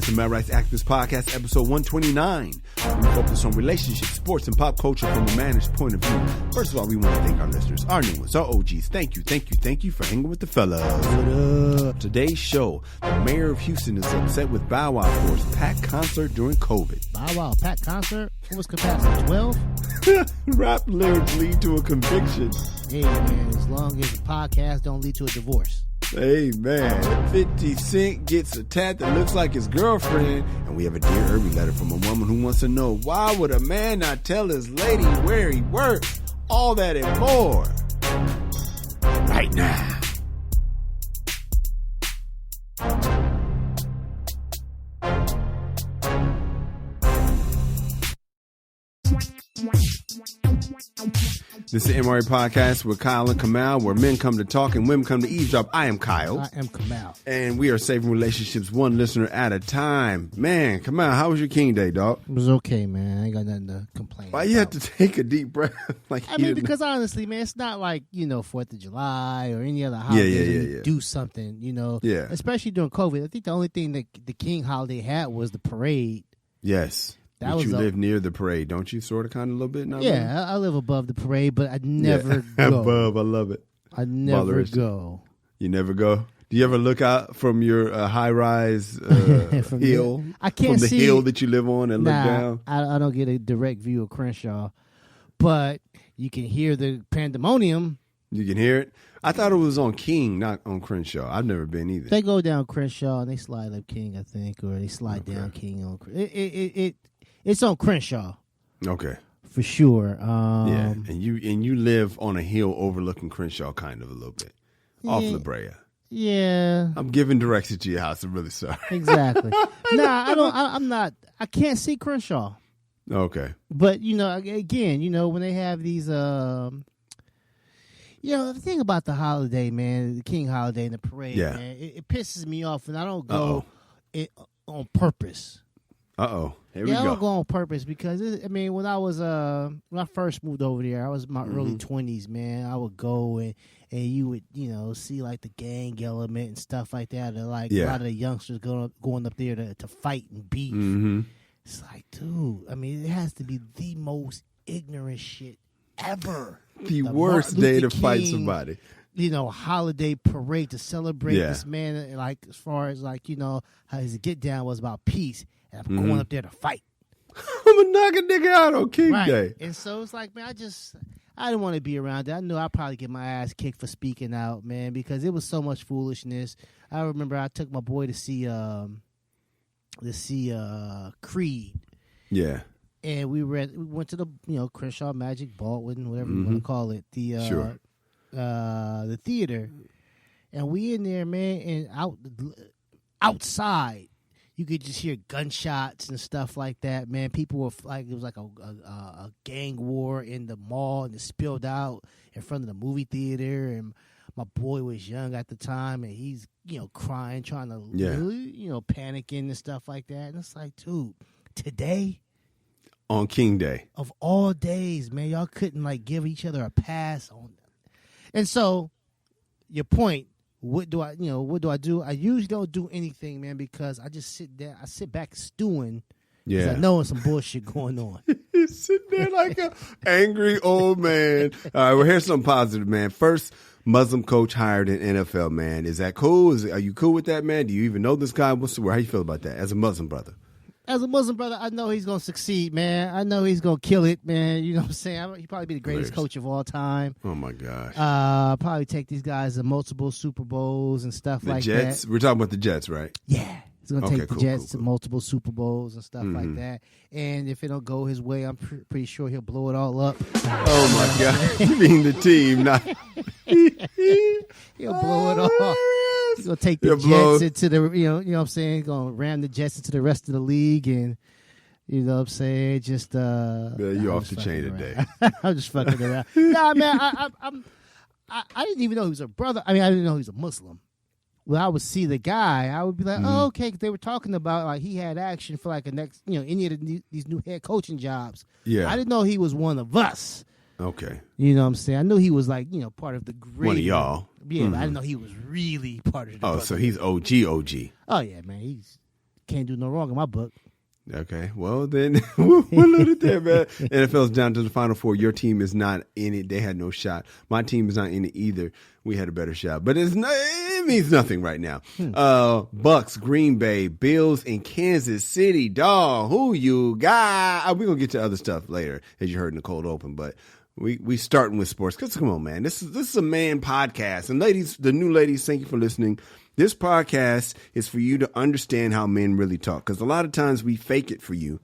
This is Male Rights Activist Podcast, episode 129. We focus on relationships, sports, and pop culture from a man's point of view. First of all, we want to thank our listeners, our new ones, our OGs. Thank you for hanging with the fellas. What up? Today's show, the mayor of Houston is upset with Bow Wow for his packed concert during COVID. Bow Wow, packed concert? What was capacity, 12? Rap lyrics lead to a conviction. Hey, man, as long as the podcast don't lead to a divorce. Hey, man, 50 Cent gets a tat that looks like his girlfriend, and we have a Dear Irby letter from a woman who wants to know, why would a man not tell his lady where he works? All that and more. Right now. This is the MRA Podcast with Kyle and Kamal, where men come to talk and women come to eavesdrop. I am Kyle. I am Kamal. And we are saving relationships one listener at a time. Man, Kamal, how was your King Day, dog? It was okay, man. I ain't got nothing to complain Why about. you have to take a deep breath? Because honestly, man, it's not like, 4th of July or any other holiday you do something, Yeah. Especially during COVID. I think the only thing that the King holiday had was the parade. Yes. But you live near the parade, don't you? Sort of, kind of, a little bit? Not yeah, really? I live above the parade, but I never go. Above, I love it. I never go. You never go? Do you ever look out from your high-rise hill? I can't from the see, hill that you live on and look down? I don't get a direct view of Crenshaw, but you can hear the pandemonium. You can hear it? I thought it was on King, not on Crenshaw. I've never been either. They go down Crenshaw and they slide up King, I think, or they slide down King on It's on Crenshaw. Okay. For sure. Yeah, and you live on a hill overlooking Crenshaw kind of a little bit. Off La Brea. Yeah. I'm giving directions to your house. I'm really sorry. Exactly. I can't see Crenshaw. Okay. But, again, when they have these, the thing about the holiday, man, the King holiday and the parade, man, it pisses me off, and I don't go on purpose. Here we go. I don't go on purpose because when I first moved over there, I was in my early 20s, man. I would go and you would see like the gang element and stuff like that, and a lot of the youngsters going up there to fight and beef. Mm-hmm. It's like, dude, it has to be the most ignorant shit ever. The worst day to fight somebody. Holiday parade to celebrate this man, like as far as how his get down was about peace. And I'm going up there to fight. I'm going to knock a nigga out on King Day. And so it's like, man, I didn't want to be around that. I knew I'd probably get my ass kicked for speaking out, man, because it was so much foolishness. I remember I took my boy to see Creed. Yeah. And we went to the Crenshaw, Magic, Baldwin, whatever you want to call it, the theater. And we in there, man, and outside. You could just hear gunshots and stuff like that, man. People were like, it was like a gang war in the mall, and it spilled out in front of the movie theater. And my boy was young at the time, and he's crying, trying to panicking and stuff like that. And it's like, dude, today on King Day of all days, man, y'all couldn't give each other a pass on them. And so, your point. What do I do? I usually don't do anything, man, because I just sit there. I sit back stewing. Yeah. I know there's some bullshit going on. You sit there like an angry old man. All right, well, here's something positive, man. First Muslim coach hired in NFL, man. Is that cool? Are you cool with that, man? Do you even know this guy? How you feel about that as a Muslim brother? As a Muslim brother, I know he's going to succeed, man. I know he's going to kill it, man. You know what I'm saying? He'll probably be the greatest coach of all time. Oh, my gosh. Probably take these guys to multiple Super Bowls and stuff like Jets? that. We're talking about the Jets, right? Yeah. He's going to take the Jets to multiple Super Bowls and stuff like that. And if it don't go his way, I'm pretty sure he'll blow it all up. Oh, my God. You mean the team, not... He'll blow it off. He's going to take the Jets into the, you know what I'm saying? He's going to ram the Jets into the rest of the league and, you know what I'm saying? Just, you off the chain today. I'm just fucking around. Nah, man, I didn't even know he was a brother. I didn't know he was a Muslim. When I would see the guy, I would be like, oh, okay, 'cause they were talking about, like, he had action for, like, a next, any of these new head coaching jobs. Yeah. I didn't know he was one of us. Okay. You know what I'm saying? I knew he was, like, part of the great. One of y'all. Yeah, but I didn't know he was really part of the so he's OG. Oh, yeah, man. He's can't do no wrong in my book. Okay, well then we'll leave it there, man. NFL's down to the Final Four. Your team is not in it. They had no shot. My team is not in it either. We had a better shot, but it means nothing right now. Bucks, Green Bay, Bills, and Kansas City. Dog, who you got? We're gonna get to other stuff later, as you heard in the cold open, but we starting with sports. Cause come on, man, this is a man podcast, and ladies, the new ladies, thank you for listening. This podcast is for you to understand how men really talk, because a lot of times we fake it for you.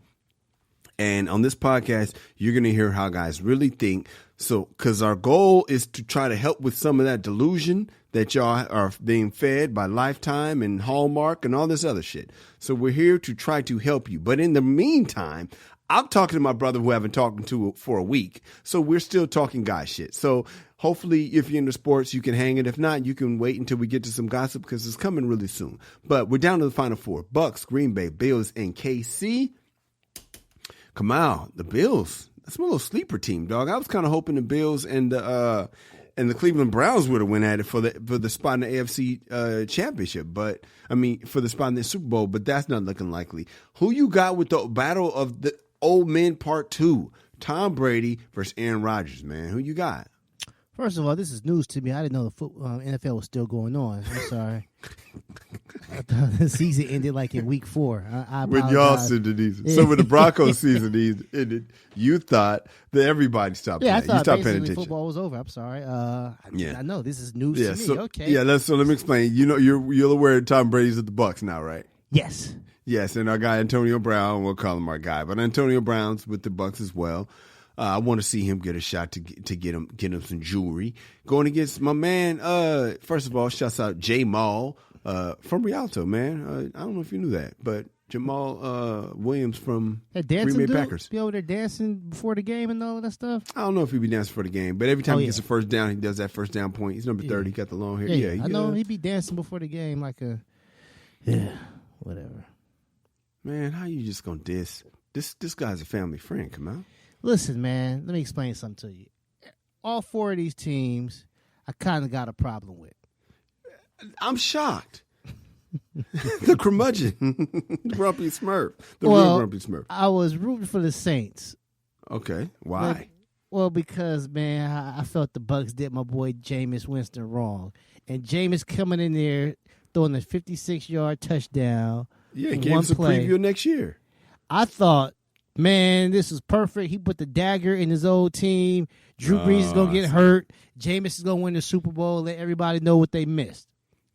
And on this podcast, you're going to hear how guys really think. So, because our goal is to try to help with some of that delusion that y'all are being fed by Lifetime and Hallmark and all this other shit. So we're here to try to help you. But in the meantime, I'm talking to my brother who I haven't talked to for a week. So we're still talking guy shit. So hopefully, if you're into sports, you can hang it. If not, you can wait until we get to some gossip because it's coming really soon. But we're down to the Final Four. Bucks, Green Bay, Bills, and KC. Come out. The Bills. That's my little sleeper team, dog. I was kind of hoping the Bills and the Cleveland Browns would have went at it for the spot in the AFC championship. But, I mean, for the spot in the Super Bowl. But that's not looking likely. Who you got with the battle of the old men part 2? Tom Brady versus Aaron Rodgers, man. Who you got? First of all, this is news to me. I didn't know the NFL was still going on. I'm sorry. I thought the season ended like in week 4. When y'all said the season. So when the Broncos season ended, you thought that everybody stopped playing. I thought you stopped paying basically attention. Football was over. I'm sorry. Yeah. I know this is news to me. So, okay. Yeah, so let me explain. You know, you're aware Tom Brady's at the Bucs now, right? Yes. Yes, and our guy Antonio Brown, we'll call him our guy, but Antonio Brown's with the Bucs as well. I want to see him get a shot to get him some jewelry. Going against my man, first of all, shouts out Jamal from Rialto, man. I don't know if you knew that, but Jamal Williams from Green Bay Packers. Be over there dancing before the game and all of that stuff? I don't know if he'd be dancing for the game, but every time he gets a first down, he does that first down point. He's number 30. He got the long hair. Yeah, I know he'd be dancing before the game like a whatever. Man, how you just gonna diss? This guy's a family friend. Come on. Listen, man, let me explain something to you. All 4 of these teams, I kind of got a problem with. I'm shocked. The curmudgeon, Grumpy Smurf, real Grumpy Smurf. I was rooting for the Saints. Okay, why? Because, man, I felt the Bucs did my boy Jameis Winston wrong. And Jameis coming in there, throwing a 56-yard touchdown. Yeah, he gave us a preview next year. I thought, man, this is perfect. He put the dagger in his old team. Drew Brees is going to get hurt. Jameis is going to win the Super Bowl. Let everybody know what they missed.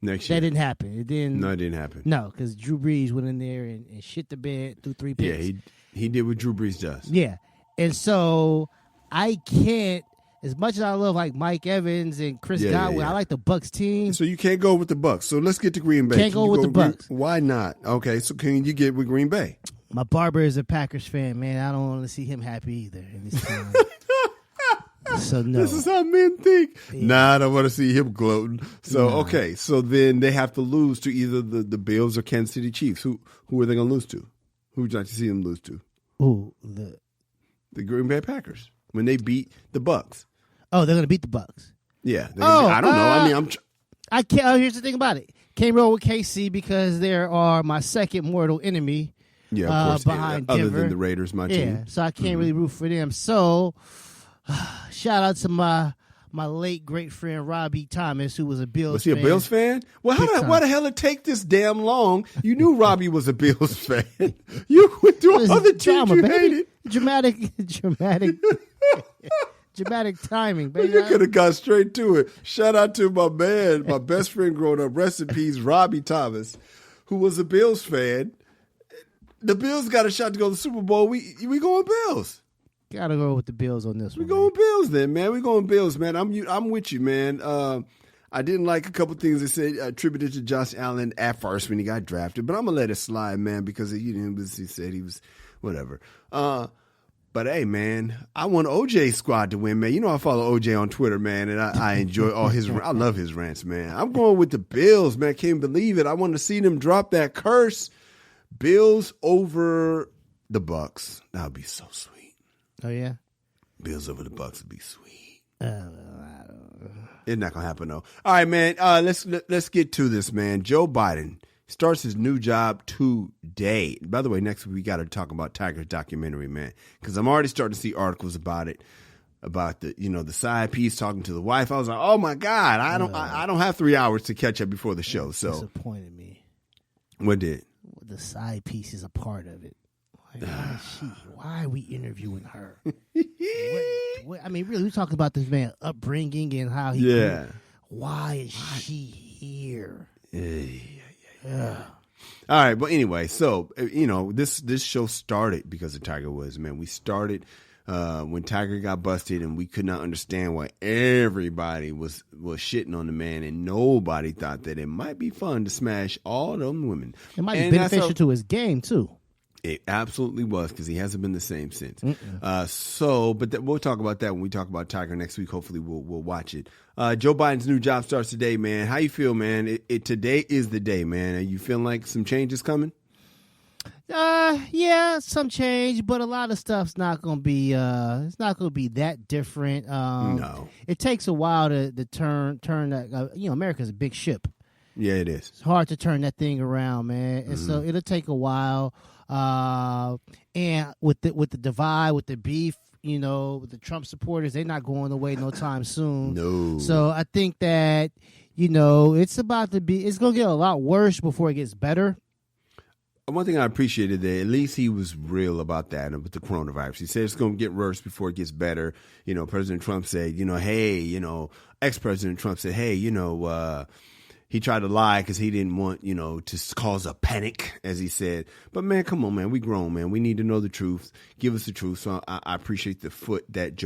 Next year. That didn't happen. It didn't happen. No, because Drew Brees went in there and shit the bed through 3 picks. Yeah, he did what Drew Brees does. Yeah. And so I can't, as much as I love like Mike Evans and Chris Godwin, I like the Bucs team. So you can't go with the Bucs. So let's get to Green Bay. Can't go with the Bucs. Why not? Okay, so can you get with Green Bay? My barber is a Packers fan, man. I don't want to see him happy either in this time. So no. This is how men think. Yeah. Nah, I don't want to see him gloating. So okay, so then they have to lose to either the Bills or Kansas City Chiefs. Who are they going to lose to? Who would you like to see them lose to? Who? The Green Bay Packers when they beat the Bucs. Oh, they're going to beat the Bucs. Yeah. I don't know. I mean, I can't. Here's the thing about it. Can't roll with KC because they are my second mortal enemy. Yeah, of course. Behind Denver. Other than the Raiders, my team. Yeah, so I can't really root for them. So, shout out to my late great friend Robbie Thomas, who was a Bills fan. Was he a Bills fan? Well, why the hell it take this damn long? You knew Robbie was a Bills fan. You went through other teams you hated. Dramatic timing, baby. You could have got straight to it. Shout out to my man, my best friend growing up, rest in peace, Robbie Thomas, who was a Bills fan. The Bills got a shot to go to the Super Bowl. We going Bills. Gotta go with the Bills on this one. We going Bills then, man. We going Bills, man. I'm with you, man. I didn't like a couple things they said attributed to Josh Allen at first when he got drafted, but I'm gonna let it slide, man, because he said he was whatever. But hey, man, I want OJ's squad to win, man. You know I follow OJ on Twitter, man, and I enjoy all his. I love his rants, man. I'm going with the Bills, man. I can't believe it. I want to see them drop that curse. Bills over the Bucs. That would be so sweet. Oh yeah, Bills over the Bucs would be sweet. It's not gonna happen though. All right, man. Let's get to this, man. Joe Biden starts his new job today. By the way, next week we got to talk about Tiger's documentary, man, because I'm already starting to see articles about it, about the the side piece talking to the wife. I was like, oh my God, I don't have 3 hours to catch up before the show. So disappointed me. What did? The side piece is a part of it. Like, why are we interviewing her? I mean, really, we're talking about this man's upbringing and how he. Yeah. Why is she here? Yeah. All right, but anyway, so this show started because of Tiger Woods, man. We started when Tiger got busted, and we could not understand why everybody was shitting on the man, and nobody thought that it might be fun to smash all them women. It might be beneficial to his game too. It absolutely was, because he hasn't been the same since. But we'll talk about that when we talk about Tiger next week. Hopefully, we'll watch it. Joe Biden's new job starts today, man. How you feel, man? Today is the day, man. Are you feeling like some change is coming? Yeah, some change, but a lot of stuff's not gonna be. It's not gonna be that different. No, it takes a while to turn that. America's a big ship. Yeah, it is. It's hard to turn that thing around, man, and so it'll take a while. And with the divide, with the beef, with the Trump supporters, they're not going away no time soon. No. So I think that, it's going to get a lot worse before it gets better. One thing I appreciated that at least he was real about that with the coronavirus. He said it's going to get worse before it gets better. President Trump said, ex-President Trump said, hey, he tried to lie because he didn't want, to cause a panic, as he said. But, man, come on, man. We grown, man. We need to know the truth. Give us the truth. So I appreciate the foot that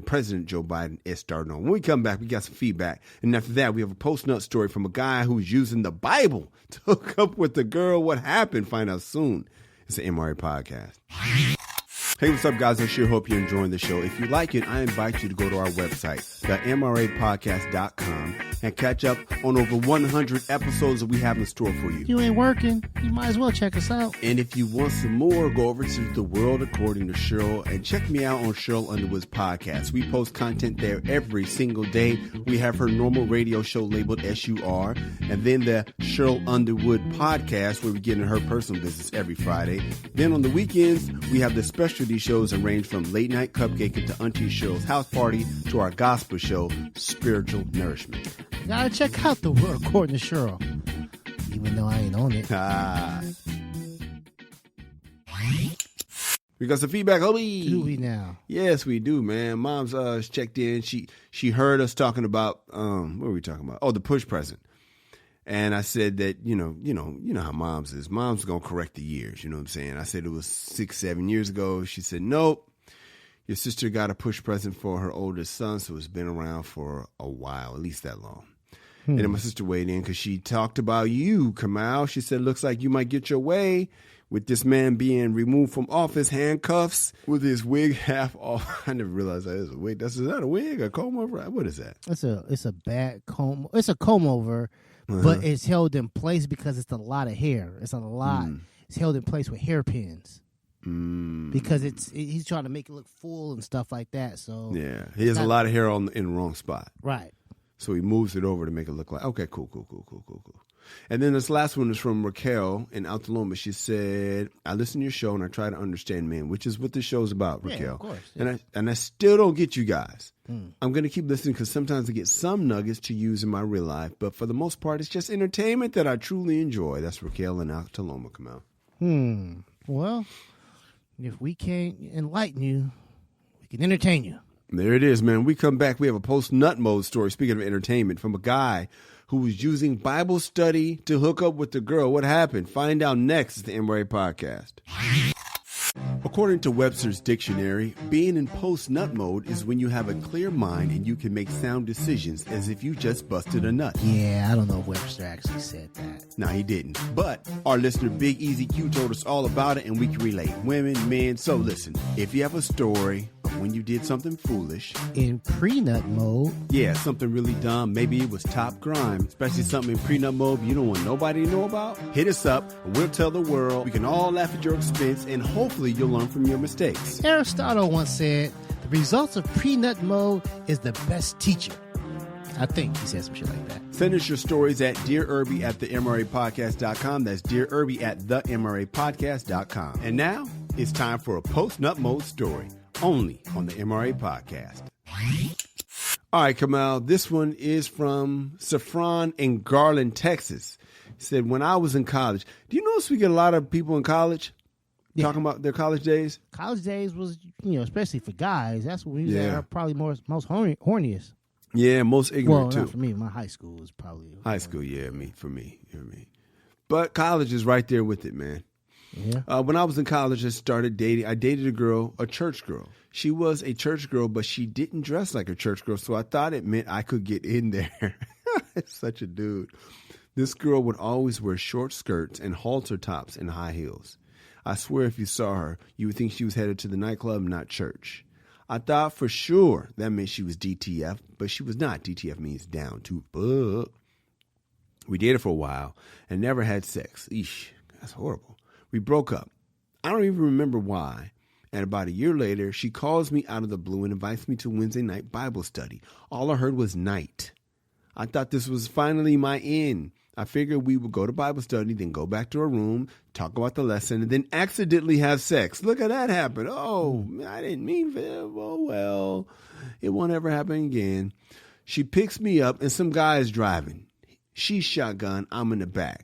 President Joe Biden, is starting on. When we come back, we got some feedback. And after that, we have a post-nut story from a guy who's using the Bible to hook up with the girl. What happened? Find out soon. It's an MRA podcast. Hey, what's up, guys? I sure hope you're enjoying the show. If you like it, I invite you to go to our website, themrapodcast.com, and catch up on over 100 episodes that we have in store for you. You ain't working, you might as well check us out. And if you want some more, go over to The World According to Cheryl and check me out on Cheryl Underwood's podcast. We post content there every single day. We have her normal radio show labeled SUR, and then the Cheryl Underwood podcast, where we get in her personal business every Friday. Then on the weekends, we have the specialty shows that range from Late Night Cupcake into Auntie Cheryl's House Party to our gospel show, Spiritual Nourishment. You gotta check out The World According to Cheryl, even though I ain't on it. We got some feedback, homie. Do we now? Yes, we do, man. Mom's checked in. She heard us talking about what were we talking about? Oh, the push present. And I said that, you know how moms is. Mom's going to correct the years, you know what I'm saying? I said it was 6-7 years ago. She said, nope, your sister got a push present for her oldest son, so it's been around for a while, at least that long. And then my sister weighed in because she talked about you, Kamal. She said, looks like you might get your way with this man being removed from office, handcuffs, with his wig half off. I never realized that is a wig. Is that a wig, a comb over? What is that? It's a bad comb. It's a comb over. But it's held in place because it's a lot of hair. It's a lot. It's held in place with hairpins. Because he's trying to make it look full and stuff like that. So yeah, he has a lot of hair in the wrong spot. Right. So he moves it over to make it look like, okay, cool. And then this last one is from Raquel in Altaloma. She said, I listen to your show and I try to understand men, which is what this show's about, Raquel. Yeah, of course. Yeah. And I still don't get you guys. I'm going to keep listening because sometimes I get some nuggets to use in my real life. But for the most part, it's just entertainment that I truly enjoy. That's Raquel in Altaloma. Come out. Well, if we can't enlighten you, we can entertain you. There it is, man. We come back. We have a post-nut mode story, speaking of entertainment, from a guy who was using Bible study to hook up with the girl. What happened? Find out next. It's the MRA Podcast. According to Webster's dictionary, being in post-nut mode is when you have a clear mind and you can make sound decisions as if you just busted a nut. Yeah, I don't know if Webster actually said that. No, he didn't. But our listener, Big Easy Q, told us all about it, and we can relate. Women, men. So listen, if you have a story of when you did something foolish. In pre-nut mode. Yeah, something really dumb. Maybe it was top grime, especially something in pre-nut mode you don't want nobody to know about. Hit us up, and we'll tell the world. We can all laugh at your expense, and hopefully you'll learn from your mistakes. Aristotle once said, the results of pre-nut mode is the best teacher. I think he said some shit like that. Send us your stories at dearirby@themrapodcast.com. That's dearirby@themrapodcast.com. And now it's time for a post-nut mode story, only on the MRA Podcast. All right, Kamal, this one is from Saffron in Garland, Texas. He said, when I was in college, do you notice we get a lot of people in college talking about their college days? College days was, especially for guys, that's when we were probably most horniest. Yeah, most ignorant, too. Well, not for me. My high school was probably... High school, for me. But college is right there with it, man. Yeah. When I was in college, I started dating. I dated a girl, a church girl. She was a church girl, but she didn't dress like a church girl, so I thought it meant I could get in there. Such a dude. This girl would always wear short skirts and halter tops and high heels. I swear if you saw her, you would think she was headed to the nightclub, not church. I thought for sure that meant she was DTF, but she was not. DTF means down to fuck. We dated for a while and never had sex. Eesh, that's horrible. We broke up. I don't even remember why. And about a year later, she calls me out of the blue and invites me to Wednesday night Bible study. All I heard was night. I thought this was finally my end. I figured we would go to Bible study, then go back to her room, talk about the lesson, and then accidentally have sex. Look at that happen. Oh, I didn't mean for it. Oh, well, it won't ever happen again. She picks me up, and some guy is driving. She's shotgun. I'm in the back.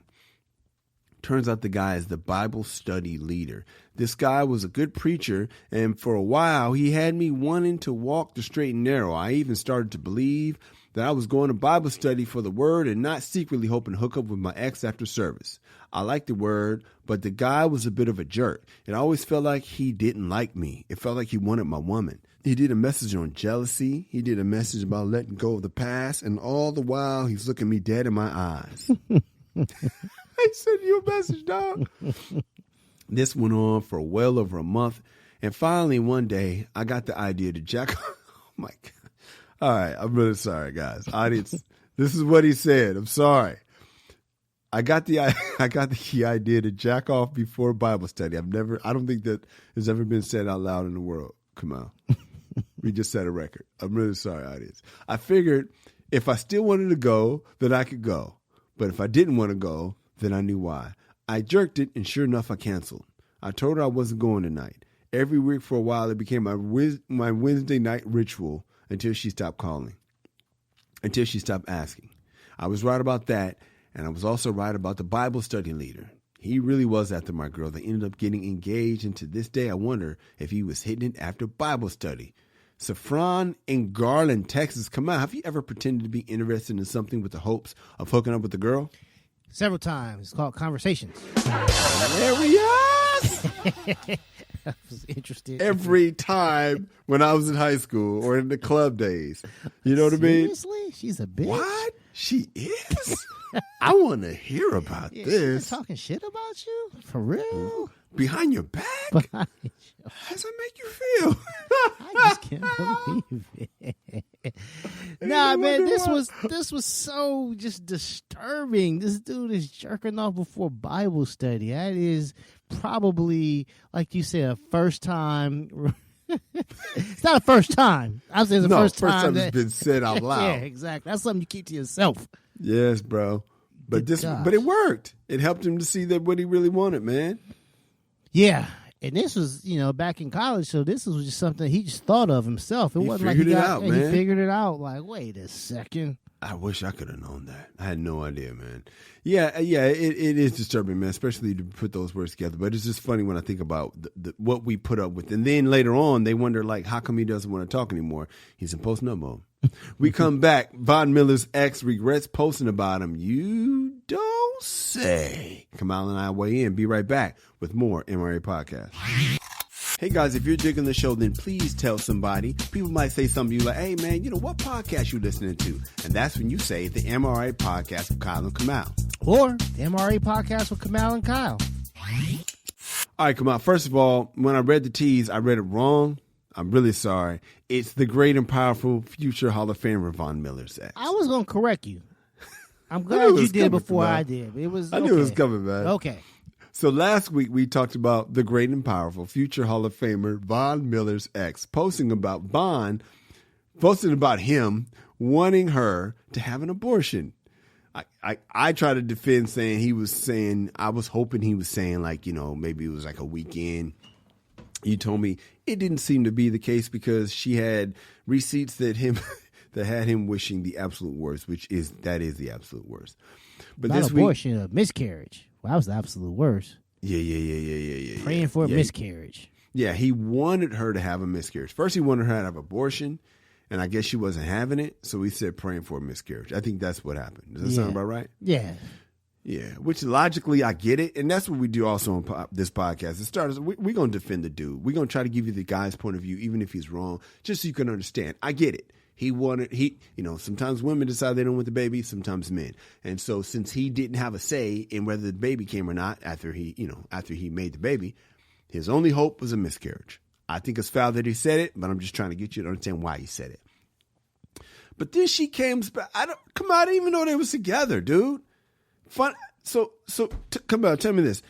Turns out the guy is the Bible study leader. This guy was a good preacher, and for a while, he had me wanting to walk the straight and narrow. I even started to believe that I was going to Bible study for the word and not secretly hoping to hook up with my ex after service. I liked the word, but the guy was a bit of a jerk. It always felt like he didn't like me. It felt like he wanted my woman. He did a message on jealousy. He did a message about letting go of the past, and all the while, he's looking me dead in my eyes. I sent you a message, dog. This went on for well over a month, and finally one day, I got the idea to jack off. Oh, my God. All right, I'm really sorry, guys. Audience, this is what he said. I'm sorry. I got the idea to jack off before Bible study. I don't think that has ever been said out loud in the world. Come on. We just set a record. I'm really sorry, audience. I figured if I still wanted to go, then I could go. But if I didn't want to go, then I knew why. I jerked it, and sure enough, I canceled. I told her I wasn't going tonight. Every week for a while, it became my Wednesday night ritual. Until she stopped calling, until she stopped asking. I was right about that, and I was also right about the Bible study leader. He really was after my girl. They ended up getting engaged, and to this day, I wonder if he was hitting it after Bible study. Saffron in Garland, Texas. Come on, have you ever pretended to be interested in something with the hopes of hooking up with the girl? Several times. It's called conversations. There we are. I was interested. Every time when I was in high school or in the club days. You know what I mean? Seriously? She's a bitch? What? She is? I want to hear about this. She's talking shit about you? For real? Behind your back? How does that make you feel? I just can't believe it. Nah, man, this was so just disturbing. This dude is jerking off before Bible study. That is probably, like you said, a first time. It's not a first time. I say it's the first time it's been said out loud. Yeah, exactly. That's something you keep to yourself. Yes, bro. But but it worked. It helped him to see that what he really wanted, man. Yeah. And this was, back in college, so this was just something he just thought of himself. It wasn't like he figured it out. Like, wait a second. I wish I could have known that. I had no idea, man. Yeah, it is disturbing, man, especially to put those words together. But it's just funny when I think about what we put up with. And then later on, they wonder, like, how come he doesn't want to talk anymore? He's in post-nut mode. We come back. Von Miller's ex regrets posting about him. You don't say. Kamal and I weigh in. Be right back with more MRA Podcast. Hey guys, if you're digging the show, then please tell somebody. People might say something to you like, hey man, what podcast you listening to? And that's when you say the MRA Podcast with Kyle and Kamal. Or the MRA Podcast with Kamal and Kyle. All right, Kamal. First of all, when I read the tease, I read it wrong. I'm really sorry. It's the great and powerful future Hall of Famer Von Miller's ex. I was going to correct you. I'm glad you did before I did. I knew it was coming, man. Okay. So last week we talked about the great and powerful future Hall of Famer Von Miller's ex, posting about him wanting her to have an abortion. I try to defend saying I was hoping he was saying like, maybe it was like a weekend. You told me it didn't seem to be the case because she had receipts that had him wishing the absolute worst, that is the absolute worst. But not this abortion, a miscarriage. Well, that was the absolute worst. Yeah. Praying for a miscarriage. Yeah, he wanted her to have a miscarriage. First, he wanted her to have abortion, and I guess she wasn't having it, so he said praying for a miscarriage. I think that's what happened. Does that sound about right? Yeah. Yeah, which logically I get it, and that's what we do also on this podcast. It starts. We're going to defend the dude. We're going to try to give you the guy's point of view, even if he's wrong, just so you can understand. I get it. Sometimes women decide they don't want the baby, sometimes men. And so since he didn't have a say in whether the baby came or not after he made the baby, his only hope was a miscarriage. I think it's foul that he said it, but I'm just trying to get you to understand why he said it. But then she came back. I didn't even know they was together, dude. Fun. Come on, tell me this.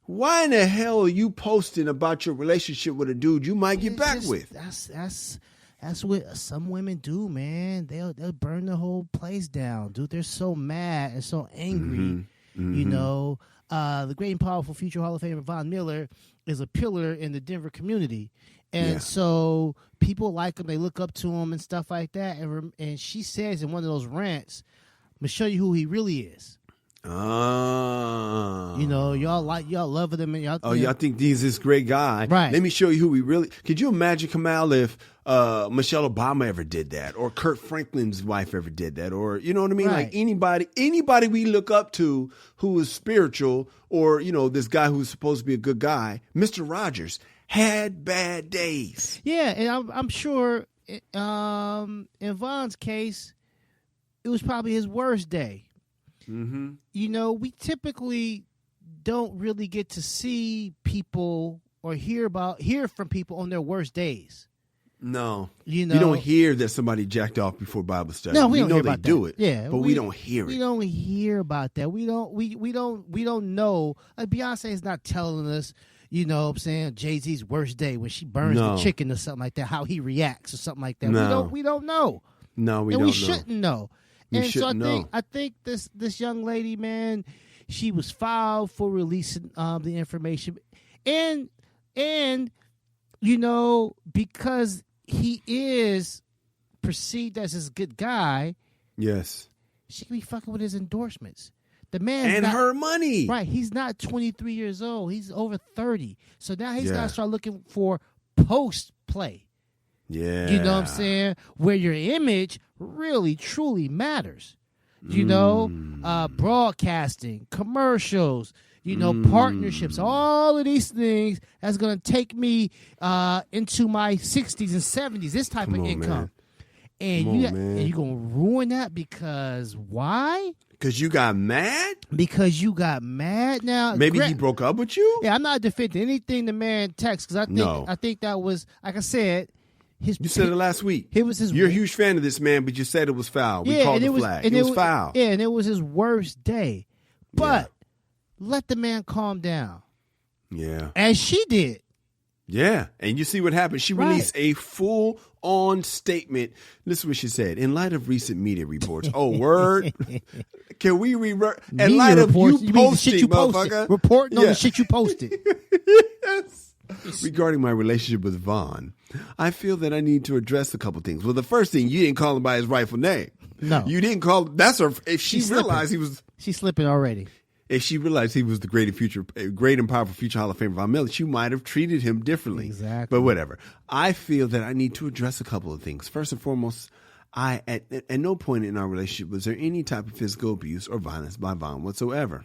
Why in the hell are you posting about your relationship with a dude you might get back with? That's what some women do, man. They'll burn the whole place down, dude. They're so mad and so angry. Mm-hmm. The great and powerful future Hall of Famer Von Miller is a pillar in the Denver community. And so people like him. They look up to him and stuff like that. And she says in one of those rants, I'm going to show you who he really is. Oh. Y'all love him. And y'all think he's this great guy. Right. Let me show you who we really... Could you imagine, Kamal, if Michelle Obama ever did that, or Kurt Franklin's wife ever did that, or, you know what I mean? Right. Like anybody we look up to who is spiritual, or, this guy who's supposed to be a good guy, Mr. Rogers, had bad days. Yeah, and I'm sure in Von's case, it was probably his worst day. Mm-hmm. We typically don't really get to see people or hear from people on their worst days. No, we don't hear that somebody jacked off before Bible study. No, we don't know hear they about do that. it. Yeah, but we don't hear it. We don't hear about that. We don't know. Like Beyonce is not telling us. You know what I'm saying? Jay-Z's worst day when she burns the chicken or something like that. How he reacts or something like that. No. We don't know. No, we and don't know. We shouldn't know. I think this young lady, man, she was filed for releasing the information, and because he is perceived as this good guy, yes, she can be fucking with his endorsements. The man and her money, right? He's not 23 years old; he's over 30. So now he's got to start looking for post play. Yeah. You know what I'm saying? Where your image really, truly matters. Broadcasting, commercials, partnerships, all of these things that's going to take me into my 60s and 70s, this type of income. And you're going to ruin that because why? Because you got mad? Because you got mad. Now, maybe he broke up with you? Yeah, I'm not defending anything the man texts because I think that was, like I said, you said it last week. You're a huge fan of this man, but you said it was foul. We called the flag. It was foul. Yeah, and it was his worst day. But let the man calm down. Yeah. As she did. Yeah. And you see what happened. She released a full-on statement. Listen to what she said. In light of recent media reports. Oh, word? Can we revert? In light of you posting, motherfucker. Reporting on the shit you posted. Yes. Regarding my relationship with Vaughn, I feel that I need to address a couple things. Well, the first thing, you didn't call him by his rightful name. No. You didn't call him. That's her. If she realized he was. She's slipping already. If she realized he was the great and powerful future Hall of Famer Von Miller, she might have treated him differently. Exactly. But whatever. I feel that I need to address a couple of things. First and foremost, at no point in our relationship was there any type of physical abuse or violence by Vaughn whatsoever.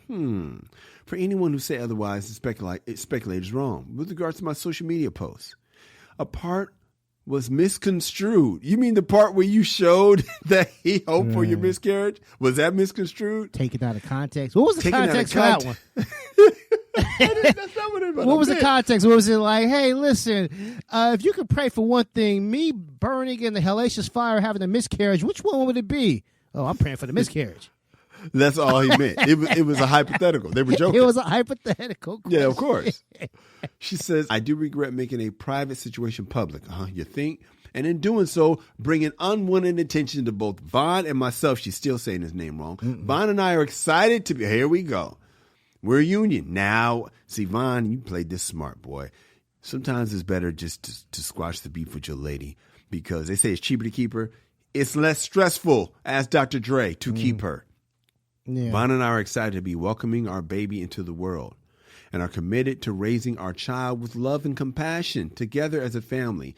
For anyone who say otherwise, speculators wrong. With regards to my social media posts, a part was misconstrued. You mean the part where you showed that he hoped for your miscarriage? Was that misconstrued? Taken out of context. What was the context for that one? That's not what it was. What was the context? What was it like? Hey, listen, if you could pray for one thing, me burning in the hellacious fire having a miscarriage, which one would it be? Oh, I'm praying for the miscarriage. That's all he meant. It was a hypothetical. They were joking. It was a hypothetical question. Yeah, of course. She says, I do regret making a private situation public. You think? and in doing so, bringing unwanted attention to both Von and myself. She's still saying his name wrong. Von and I are excited to be, here we go. We're a union. Now, see, Von, you played this smart, boy. Sometimes it's better just to squash the beef with your lady, because they say it's cheaper to keep her. It's less stressful, ask Dr. Dre, to keep her. Yeah. Von and I are excited to be welcoming our baby into the world and are committed to raising our child with love and compassion together as a family.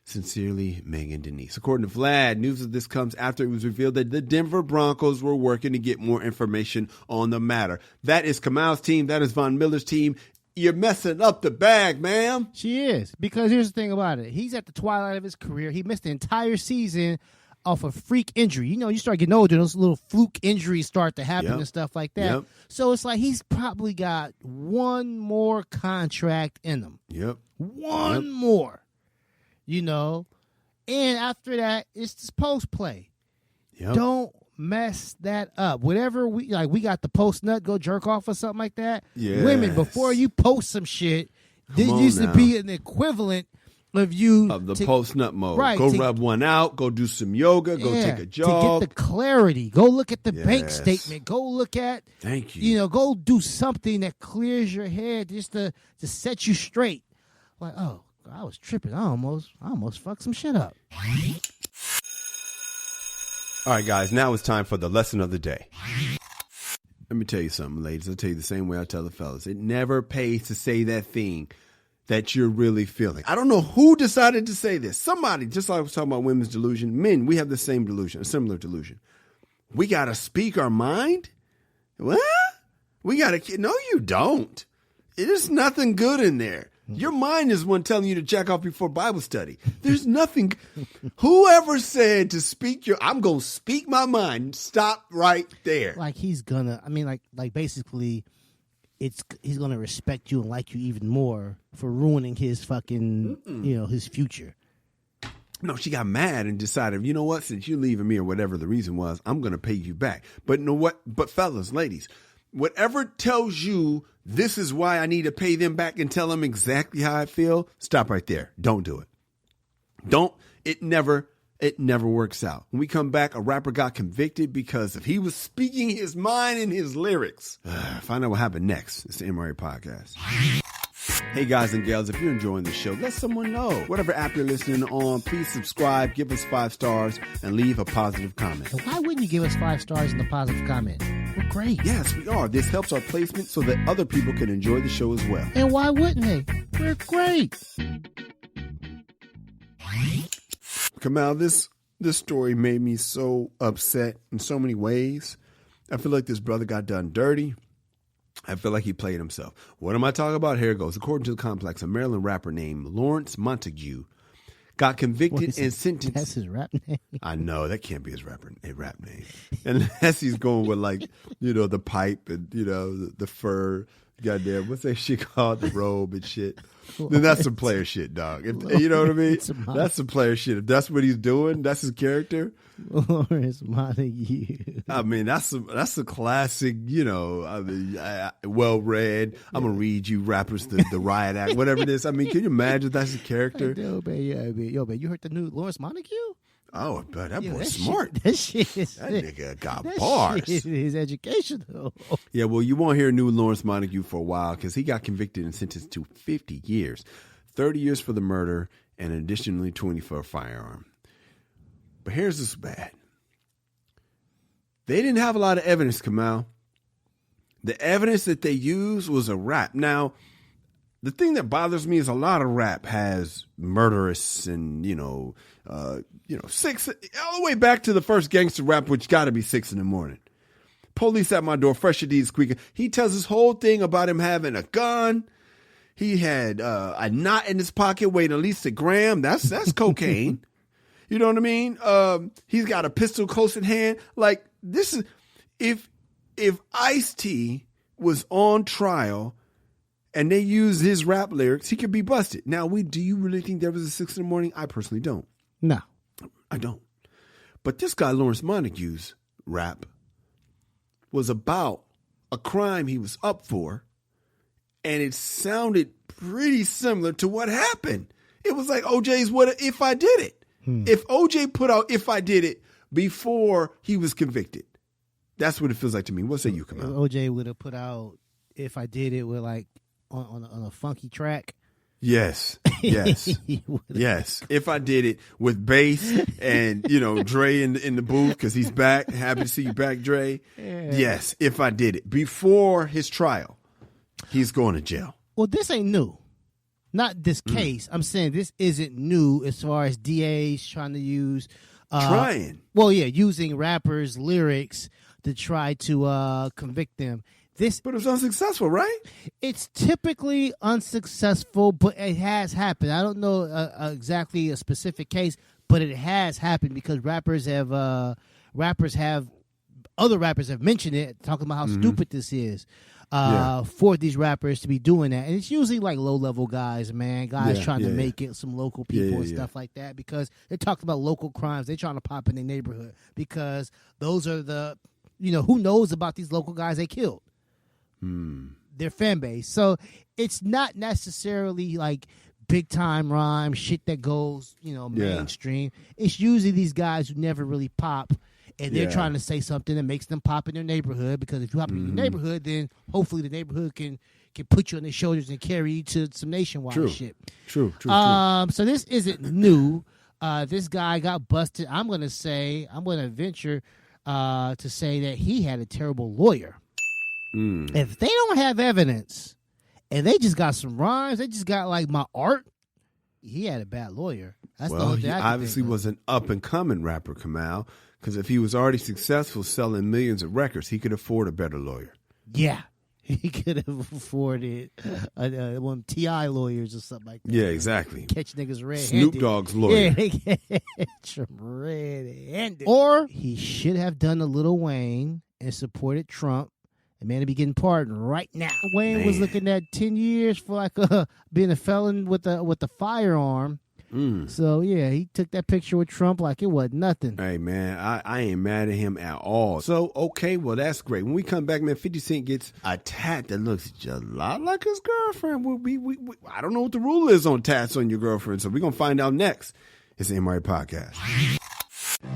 Sincerely, Megan Denise. According to Vlad, news of this comes after it was revealed that the Denver Broncos were working to get more information on the matter. That is Kamal's team. That is Von Miller's team. You're messing up the bag, ma'am. She is. Because here's the thing about it. He's at the twilight of his career. He missed the entire season off a freak injury. You know, you start getting older, those little fluke injuries start to happen and stuff like that. Yep. So it's like he's probably got one more contract in him. Yep. One more. You know? And after that, it's this post play. Yep. Don't mess that up. Whatever we got the post nut, go jerk off or something like that. Yes. Women, before you post some shit, this used to be an equivalent of you of the post nut mode. Right, go rub one out, go do some yoga, go take a jog. To get the clarity. Go look at the bank statement. Go look at thank you. You know, go do something that clears your head just to set you straight. Like, oh, I was tripping. I almost fucked some shit up. All right, guys, now it's time for the lesson of the day. Let me tell you something, ladies. I'll tell you the same way I tell the fellas. It never pays to say that thing that you're really feeling. I don't know who decided to say this. Somebody, just like I was talking about women's delusion, men, we have the same delusion, a similar delusion. We got to speak our mind? What? We got to, no, you don't. There's nothing good in there. Your mind is one telling you to jack off before Bible study. There's nothing. Whoever said to speak I'm going to speak my mind. Stop right there. Like he's gonna, I mean, like basically, he's gonna respect you and like you even more for ruining his fucking, his future. No, she got mad and decided, you know what? Since you're leaving me or whatever the reason was, I'm going to pay you back. But you know what? But fellas, ladies, whatever tells you this is why I need to pay them back and tell them exactly how I feel, stop right there. Don't do it. It never works out. When we come back, a rapper got convicted because if he was speaking his mind in his lyrics. Find out what happened next. It's the MRA Podcast. Hey guys and gals, if you're enjoying the show, let someone know. Whatever app you're listening on, please subscribe, give us 5 stars, and leave a positive comment. And why wouldn't you give us 5 stars and a positive comment? We're great. Yes, we are. This helps our placement so that other people can enjoy the show as well. And why wouldn't they? We're great. Kamal, this story made me so upset in so many ways. I feel like this brother got done dirty. I feel like he played himself. What am I talking about? Here it goes. According to the Complex, a Maryland rapper named Lawrence Montague got convicted and sentenced. That's his rap name. I know that can't be his rap name, unless he's going with the pipe and the fur. Goddamn, what's that shit called? The robe and shit. Then that's some player shit, dog. You know what I mean? That's some player shit. If that's what he's doing, that's his character. Lawrence Montague. I mean, that's a classic. Well read. I'm gonna read you rappers the riot act, whatever it is. I mean, can you imagine that's his character? Yo, man, you heard the new Lawrence Montague? Oh, but that boy's smart. That nigga got bars. Shit is educational. Yeah, well, you won't hear new Lawrence Montague for a while because he got convicted and sentenced to 50 years, 30 years for the murder, and additionally 20 for a firearm. But here's what's bad. They didn't have a lot of evidence, Kamal. The evidence that they used was a rap. Now, the thing that bothers me is a lot of rap has murderous and, 6, all the way back to the first gangster rap, which got to be 6 in the morning. Police at my door, fresh D's squeaking. He tells this whole thing about him having a gun. He had a knot in his pocket weighing at least a gram. That's cocaine. You know what I mean? He's got a pistol close at hand. Like, this is, if Ice-T was on trial and they used his rap lyrics, he could be busted. Now, do you really think there was a 6 in the morning? I personally don't. No. I don't. But this guy, Lawrence Montague's rap was about a crime he was up for, and it sounded pretty similar to what happened. It was like OJ's What If I Did It. If OJ put out If I Did It before he was convicted, that's what it feels like to me. What say you, Kamal? OJ would have put out If I Did It with like on a funky track. Yes. Yes. If I Did It with bass and, Dre in the booth because he's back. Happy to see you back, Dre. Yeah. Yes. If I Did It. Before his trial, he's going to jail. Well, this ain't new. Not this case. I'm saying this isn't new as far as DAs trying to use. Using rappers' lyrics to try to convict them. But it was unsuccessful, right? It's typically unsuccessful, but it has happened. I don't know exactly a specific case, but it has happened because other rappers have mentioned it, talking about how stupid this is. For these rappers to be doing that. And it's usually like low-level guys, man. Guys trying to make it, some local people and stuff like that, because they're talking about local crimes. They're trying to pop in their neighborhood because those are the, who knows about these local guys they killed? Their fan base. So it's not necessarily like big-time rhyme, shit that goes, mainstream. It's usually these guys who never really pop. And they're trying to say something that makes them pop in their neighborhood, because if you pop in your neighborhood, then hopefully the neighborhood can put you on their shoulders and carry you to some nationwide shit. True. So this isn't new. This guy got busted. I'm going to venture to say that he had a terrible lawyer. If they don't have evidence and they just got some rhymes, they just got like my art, he had a bad lawyer. That's the only thing I can obviously think of. was an up-and-coming rapper, Kamal. Because if he was already successful selling millions of records, he could afford a better lawyer. Yeah. He could have afforded one T.I. lawyers or something like that. Yeah, exactly. Catch niggas red-handed. Snoop Dogg's lawyer. Yeah, catch him red-handed. Or he should have done a Lil Wayne and supported Trump. And man, to be getting pardoned right now. Wayne was looking at 10 years for like being a felon with a firearm. So, yeah, he took that picture with Trump like it wasn't nothing. Hey, man, I ain't mad at him at all. So, okay, well, that's great. When we come back, man, 50 Cent gets a tat that looks just a lot like his girlfriend. I don't know what the rule is on tats on your girlfriend, so we're going to find out next. It's the MRA Podcast.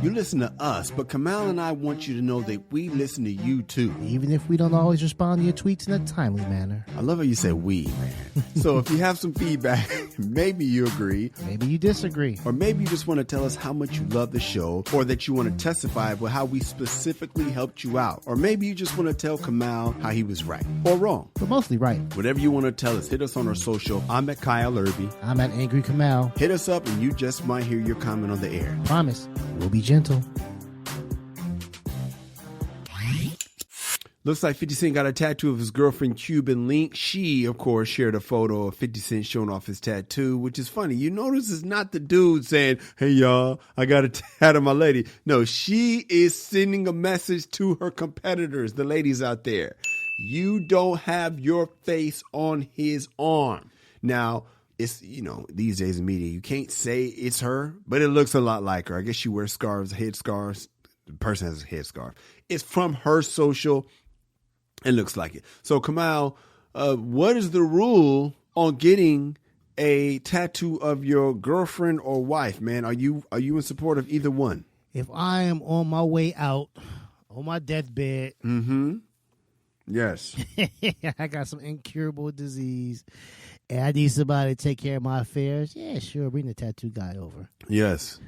You listen to us, but Kamal and I want you to know that we listen to you too. Even if we don't always respond to your tweets in a timely manner. I love how you said we, man. So if you have some feedback, maybe you agree. Maybe you disagree. Or maybe you just want to tell us how much you love the show, or that you want to testify about how we specifically helped you out. Or maybe you just want to tell Kamal how he was right or wrong. But mostly right. Whatever you want to tell us, hit us on our social. I'm at Kyle Irby. I'm at Angry Kamal. Hit us up and you just might hear your comment on the air. Promise. We'll be gentle. Looks like 50 Cent got a tattoo of his girlfriend, Cuban Link. She, of course, shared a photo of 50 Cent showing off his tattoo, which is funny. You notice it's not the dude saying, hey, y'all, I got a tattoo of my lady. No, she is sending a message to her competitors, the ladies out there. You don't have your face on his arm. Now, it's, these days in media, you can't say it's her, but it looks a lot like her. I guess she wears scarves, head scarves. The person has a head scarf. It's from her social. It looks like it. So, Kamal, what is the rule on getting a tattoo of your girlfriend or wife, man? Are you in support of either one? If I am on my way out, on my deathbed. Yes. I got some incurable disease, and I need somebody to take care of my affairs. Yeah, sure. Bring the tattoo guy over. Yes.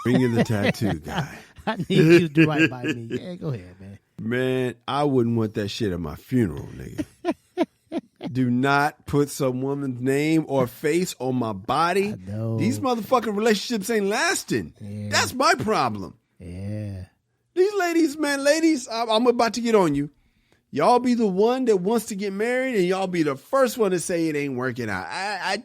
Bring in the tattoo guy. I need you to do right by me. Yeah, go ahead, man. Man, I wouldn't want that shit at my funeral, nigga. Do not put some woman's name or face on my body. I know. These motherfucking relationships ain't lasting. Yeah. That's my problem. Yeah. These ladies, man, I'm about to get on you. Y'all be the one that wants to get married, and y'all be the first one to say it ain't working out. I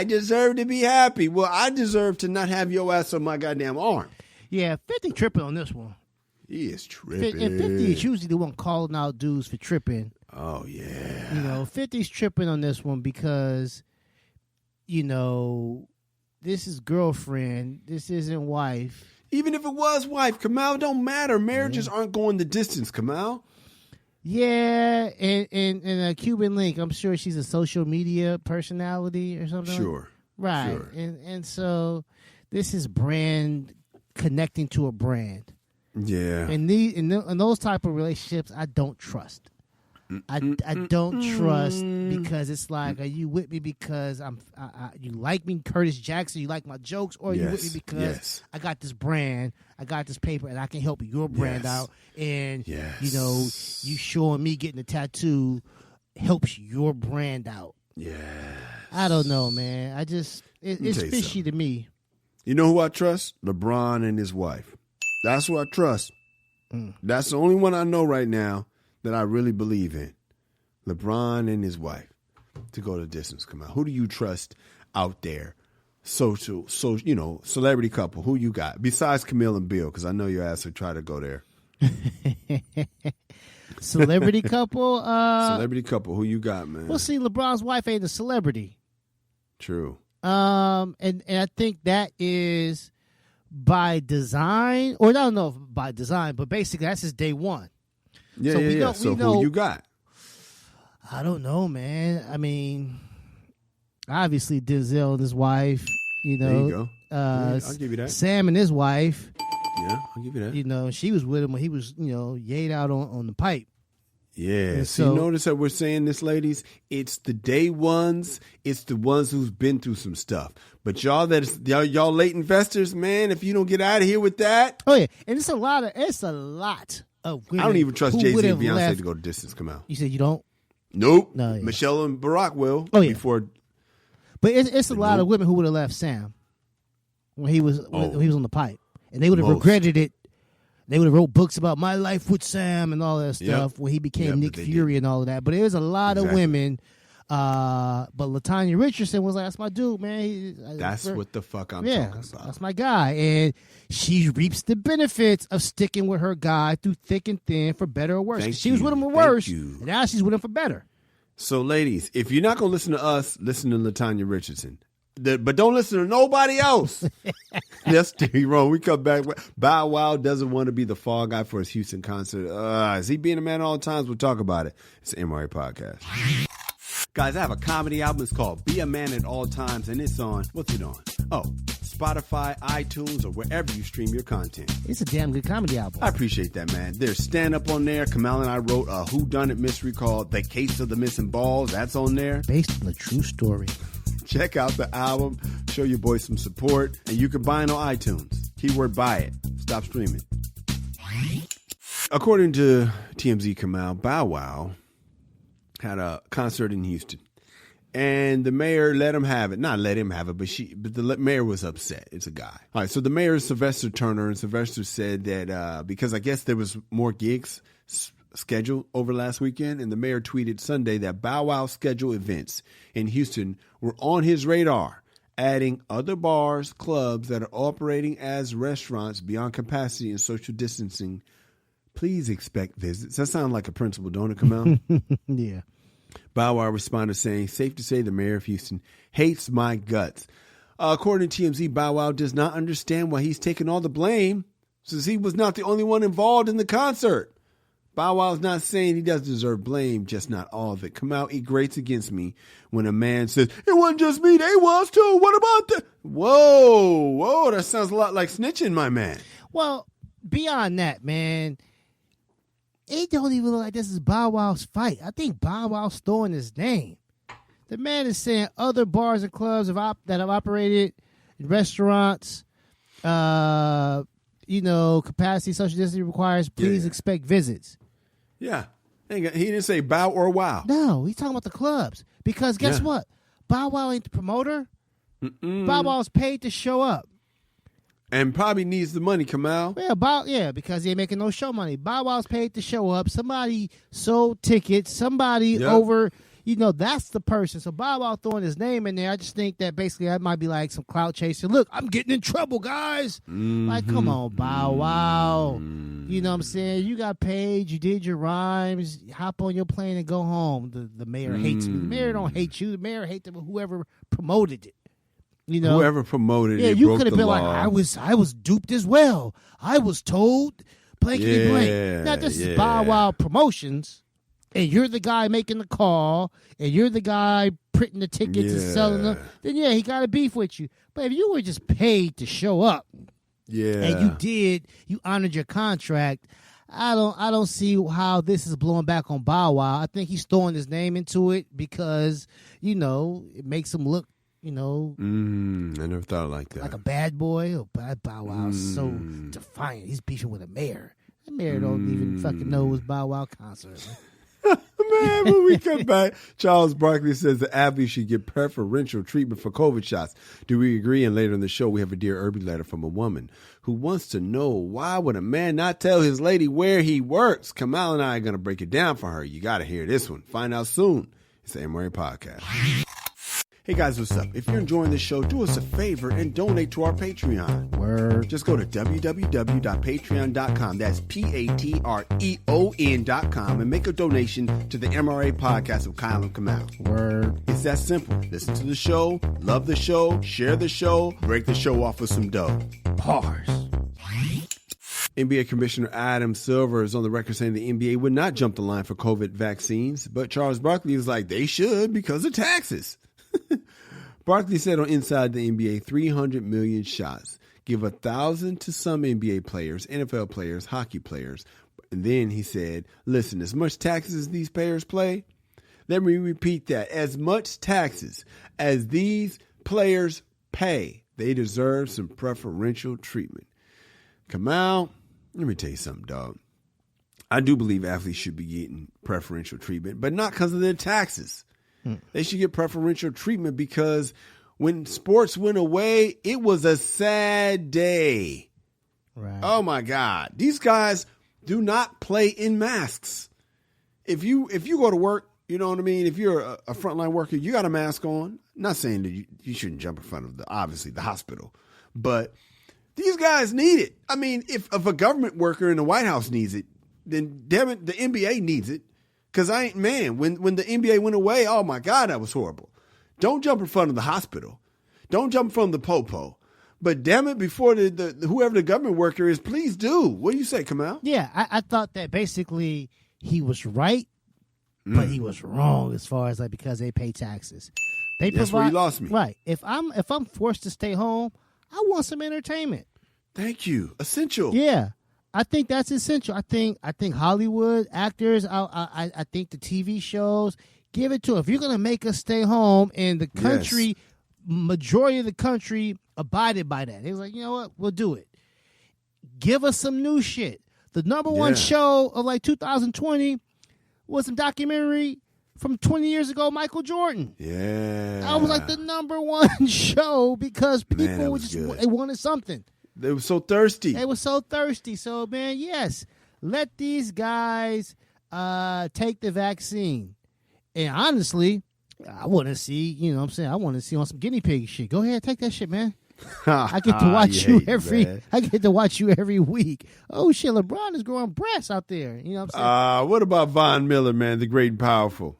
deserve to be happy. Well, I deserve to not have your ass on my goddamn arm. Yeah, 50 tripping on this one. He is tripping. And 50 is usually the one calling out dudes for tripping. Oh, yeah. 50's tripping on this one because, this is girlfriend. This isn't wife. Even if it was wife, Kamal, don't matter. Marriages aren't going the distance, Kamal. Yeah, and Cuban Link, I'm sure she's a social media personality or something. Sure. Right. Sure. And so This is brand connecting to a brand. Yeah. And in those type of relationships, I don't trust. I don't trust because it's like, are you with me because you like me, Curtis Jackson, you like my jokes, or are you with me because I got this brand, I got this paper, and I can help your brand out, and you know, you showing me getting a tattoo helps your brand out. Yeah. I don't know, man. It's fishy to me. You know who I trust? LeBron and his wife. That's who I trust. That's the only one I know right now that I really believe in. LeBron and his wife to go the distance. Come out. Who do you trust out there? Celebrity couple. Who you got besides Camille and Bill? Because I know your ass would try to go there. Celebrity couple. Celebrity couple. Who you got, man? Well, see, LeBron's wife ain't a celebrity. True. And I think that is by design, or I don't know if by design, but basically that's his day one. Yeah, So who you got? I don't know, man. I mean, obviously Denzel and his wife. You know, there you go. I'll give you that. Sam and his wife. Yeah, I'll give you that. You know, she was with him when he was, yayed out on the pipe. Yeah. So you notice that we're saying this, ladies? It's the day ones. It's the ones who's been through some stuff. But y'all late investors, man, if you don't get out of here with that. Oh, yeah. And it's a lot of women. I don't even trust Jay-Z and Beyonce to go to distance come out. You said you don't? Nope. No. Yeah. Michelle and Barack will. Oh, yeah. Before. But it's a lot of women who would have left Sam when he was on the pipe. And they would have regretted it. They would have wrote books about my life with Sam and all that stuff when he became Nick Fury and all of that. But there's a lot of women. But LaTanya Richardson was like, that's my dude, man. That's what the fuck I'm talking about. That's my guy. And she reaps the benefits of sticking with her guy through thick and thin for better or worse. She was with him for worse, and now she's with him for better. So, ladies, if you're not going to listen to us, listen to LaTanya Richardson. But don't listen to nobody else. That's Stevie wrong. We come back. Bow Wow doesn't want to be the fall guy for his Houston concert. Is he being a man at all times? We'll talk about it. It's the MRA Podcast. Guys, I have a comedy album. It's called Be a Man at All Times, and it's on, what's it on? Oh, Spotify, iTunes, or wherever you stream your content. It's a damn good comedy album. I appreciate that, man. There's stand-up on there. Kamal and I wrote a whodunit mystery called The Case of the Missing Balls. That's on there. Based on a true story. Check out the album. Show your boy some support. And you can buy it on iTunes. Keyword buy it. Stop streaming. According to TMZ Kamal, Bow Wow had a concert in Houston. And the mayor let him have it. Not let him have it, but the mayor was upset. It's a guy. All right, so the mayor is Sylvester Turner, and Sylvester said that because I guess there was more gigs scheduled over last weekend, and the mayor tweeted Sunday that Bow Wow scheduled events in Houston were on his radar, adding other bars, clubs that are operating as restaurants beyond capacity and social distancing. Please expect visits. That sounds like a principle, don't it, Kamal? Yeah. Bow Wow responded saying, safe to say the mayor of Houston hates my guts. According to TMZ, Bow Wow does not understand why he's taking all the blame, since he was not the only one involved in the concert. Bow Wow's not saying he doesn't deserve blame, just not all of it. Come out, he grates against me when a man says, it wasn't just me, they was too. What about that? Whoa, that sounds a lot like snitching, my man. Well, beyond that, man, it don't even look like this is Bow Wow's fight. I think Bow Wow's throwing his name. The man is saying other bars and clubs that have operated, restaurants, capacity, social distancing requires, please expect visits. Yeah. He didn't say Bow or Wow. No, he's talking about the clubs. Because guess what? Bow Wow ain't the promoter. Bow Wow's paid to show up. And probably needs the money, Kamal. Yeah, because he ain't making no show money. Bow Wow's paid to show up. Somebody sold tickets. Somebody over, that's the person. So Bow Wow throwing his name in there. I just think that basically that might be like some clout chasing. Look, I'm getting in trouble, guys. Like, come on, Bow Wow. You know what I'm saying? You got paid. You did your rhymes. Hop on your plane and go home. The mayor hates me. The mayor don't hate you. The mayor hates whoever promoted it. Whoever promoted it, you broke could have the been law. like, I was duped as well. I was told blankety blank. Now this is Bow Wow Promotions. and you're the guy making the call, and you're the guy printing the tickets and selling them, then he got a beef with you. But if you were just paid to show up, and you honored your contract, I don't see how this is blowing back on Bow Wow. I think he's throwing his name into it because, it makes him look, I never thought like that. Like a bad boy. Oh, Bow Wow is so defiant. He's beefing with a mayor. The mayor don't even fucking know it was Bow Wow concert. Man, when we come back, Charles Barkley says the athletes should get preferential treatment for COVID shots. Do we agree? And later in the show, we have a Dear Irby letter from a woman who wants to know, why would a man not tell his lady where he works? Kamal and I are going to break it down for her. You got to hear this one. Find out soon. It's the MRA Podcast. Hey guys, what's up? If you're enjoying this show, do us a favor and donate to our Patreon. Word. Just go to www.patreon.com. That's Patreon.com and make a donation to the MRA Podcast of Kyle and Kamal. Word. It's that simple. Listen to the show, love the show, share the show, break the show off with some dough. Bars. NBA Commissioner Adam Silver is on the record saying the NBA would not jump the line for COVID vaccines, but Charles Barkley is like, they should because of taxes. Barkley said on Inside the NBA, 300 million shots. Give 1,000 to some NBA players, NFL players, hockey players. And then he said, listen, as much taxes as these players pay, let me repeat that. As much taxes as these players pay, they deserve some preferential treatment. Kamal, let me tell you something, dog. I do believe athletes should be getting preferential treatment, but not because of their taxes. They should get preferential treatment because when sports went away, it was a sad day. Right. Oh, my God. These guys do not play in masks. If you go to work, you know what I mean? If you're a frontline worker, you got a mask on. I'm not saying that you shouldn't jump in front of, obviously, the hospital. But these guys need it. I mean, if a government worker in the White House needs it, then damn it, the NBA needs it. Because when the NBA went away, oh my God, that was horrible. Don't jump in front of the hospital. Don't jump in front of the popo. But damn it, before the whoever the government worker is, please do. What do you say, Kamal? Yeah, I thought that basically he was right, but he was wrong as far as because they pay taxes. That's where he lost me. Right. If I'm forced to stay home, I want some entertainment. Thank you. Essential. Yeah. I think that's essential. I think Hollywood actors, I think the TV shows, give it to them. If you're going to make us stay home, and the country, majority of the country abided by that. It was like, you know what? We'll do it. Give us some new shit. The number one show of 2020 was a documentary from 20 years ago, Michael Jordan. Yeah. That was the number one show because people they wanted something. They were so thirsty. So, man, yes, let these guys take the vaccine. And honestly, I want to see, I want to see on some guinea pig shit. Go ahead, take that shit, man. I get to watch I get to watch you every week. Oh shit, LeBron is growing breasts out there. You know what I'm saying? What about Von Miller, man? The great and powerful.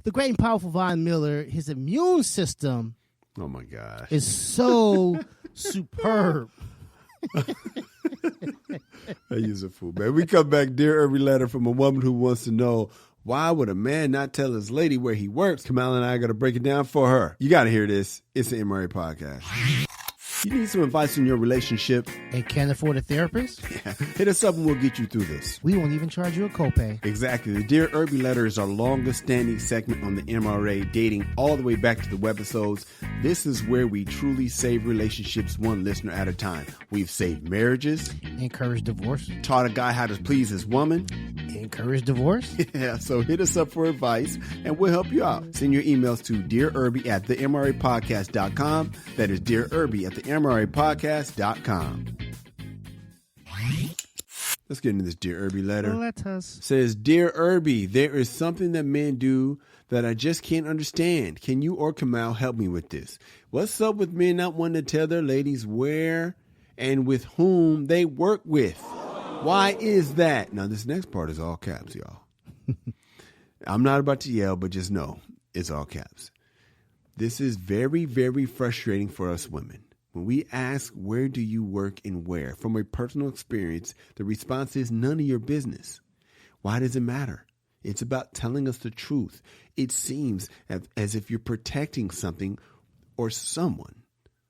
The great and powerful Von Miller, his immune system, oh my gosh, is so superb. He's a fool, man. We come back, Dear Irby letter from a woman who wants to know, why would a man not tell his lady where he works? Kamal and I got to break it down for her. You got to hear this. It's the MRA Podcast. You need some advice in your relationship and can't afford a therapist? Yeah. Hit us up and we'll get you through this. We won't even charge you a copay. Exactly. The Dear Irby letter is our longest standing segment on the MRA, dating all the way back to the webisodes. This is where we truly save relationships one listener at a time. We've saved marriages. Encouraged divorce. Taught a guy how to please his woman. Encouraged divorce. Yeah, so hit us up for advice and we'll help you out. Send your emails to dearirby@themrapodcast.com. That is dearirby@themrapodcast.com. Let's get into this Dear Irby letter. Let us. It says, Dear Irby, there is something that men do that I just can't understand. Can you or Kamal help me with this? What's up with men not wanting to tell their ladies where and with whom they work with? Why is that? Now, this next part is all caps, y'all. I'm not about to yell, but just know it's all caps. This is very, very frustrating for us women. When we ask, where do you work and where? From a personal experience, the response is none of your business. Why does it matter? It's about telling us the truth. It seems as if you're protecting something or someone.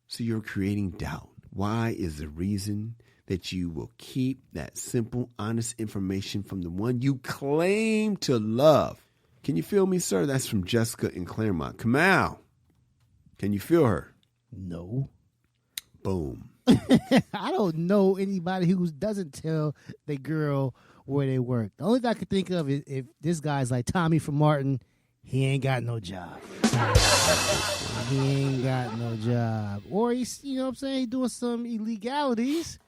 So you're creating doubt. Why is the reason that you will keep that simple, honest information from the one you claim to love? Can you feel me, sir? That's from Jessica in Claremont. Kamal, can you feel her? No. Boom. I don't know anybody who doesn't tell their girl where they work. The only thing I can think of is if this guy's like Tommy from Martin, he ain't got no job. He ain't got no job. Or he's, you know what I'm saying, he's doing some illegalities.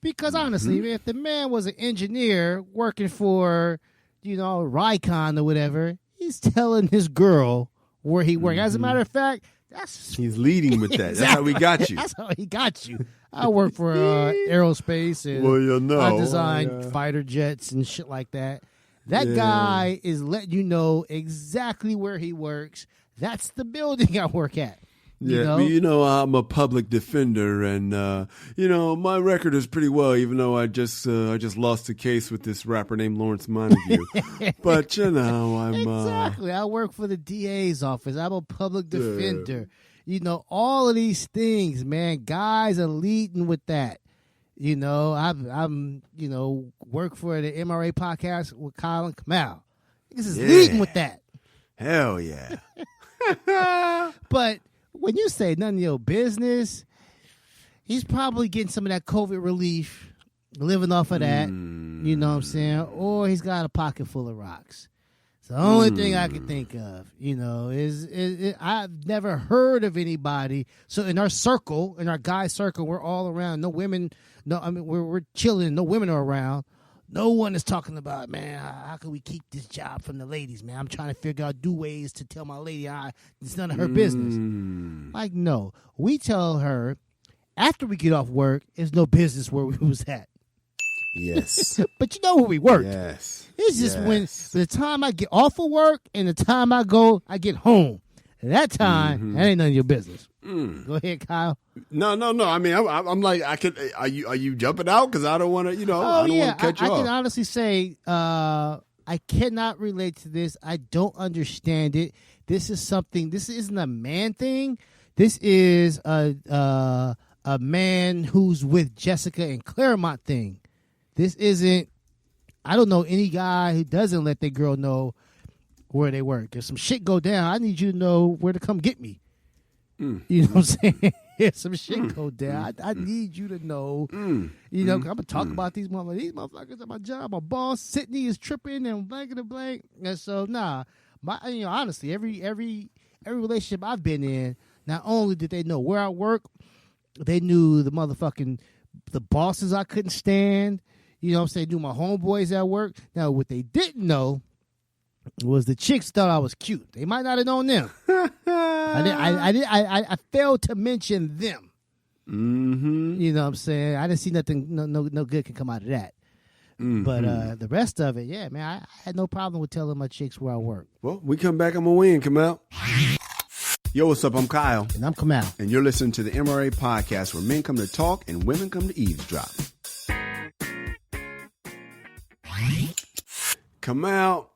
Because honestly, if the man was an engineer working for, you know, Rycon or whatever, he's telling his girl where he works. As a matter of fact, he's leading with that. Exactly. That's how we got you. That's how he got you. I work for aerospace and I design fighter jets and shit like that. That guy is letting you know exactly where he works. That's the building I work at. You know, I'm a public defender, and my record is pretty well. Even though I just lost a case with this rapper named Lawrence Montague, but I'm exactly. I work for the DA's office. I'm a public defender. You know, all of these things, man. Guys are leading with that. You know, I'm work for the MRA podcast with Kyle and Kamal. This is leading with that. Hell yeah. But when you say none of your business, he's probably getting some of that COVID relief, living off of that. You know what I'm saying? Or he's got a pocket full of rocks. It's the only thing I can think of, is I've never heard of anybody. So in our circle, in our guy circle, we're all around. No women. No, I mean, we're chilling. No women are around. No one is talking about, man, how can we keep this job from the ladies, man? I'm trying to figure out ways to tell my lady it's none of her business. Like, no. We tell her after we get off work, it's no business where we was at. Yes. But you know where we work. Yes. It's just when the time I get off of work and the time I get home. At that time, that ain't none of your business. Go ahead, Kyle. No. I mean, I'm like, I could. Are you jumping out? Because I don't want to. I don't want to cut you off. I can honestly say, I cannot relate to this. I don't understand it. This is something. This isn't a man thing. This is a man who's with Jessica and Claremont thing. This isn't. I don't know any guy who doesn't let their girl know where they work. If some shit go down, I need you to know where to come get me. You know what I'm saying? If some shit go down, I need you to know. I'm gonna talk about these motherfuckers. These motherfuckers at my job. My boss Sydney is tripping and blank and blank. And so honestly, every relationship I've been in, not only did they know where I work, they knew the bosses I couldn't stand. You know what I'm saying? Knew my homeboys at work. Now what they didn't know was the chicks thought I was cute. They might not have known them. I failed to mention them. You know what I'm saying? I didn't see nothing. No good can come out of that. But the rest of it, yeah, man, I had no problem with telling my chicks where I work. Well, we come back, I'm gonna win. Come out. Yo, what's up? I'm Kyle. And I'm Kamal. And you're listening to the MRA podcast, where men come to talk and women come to eavesdrop. Kamal.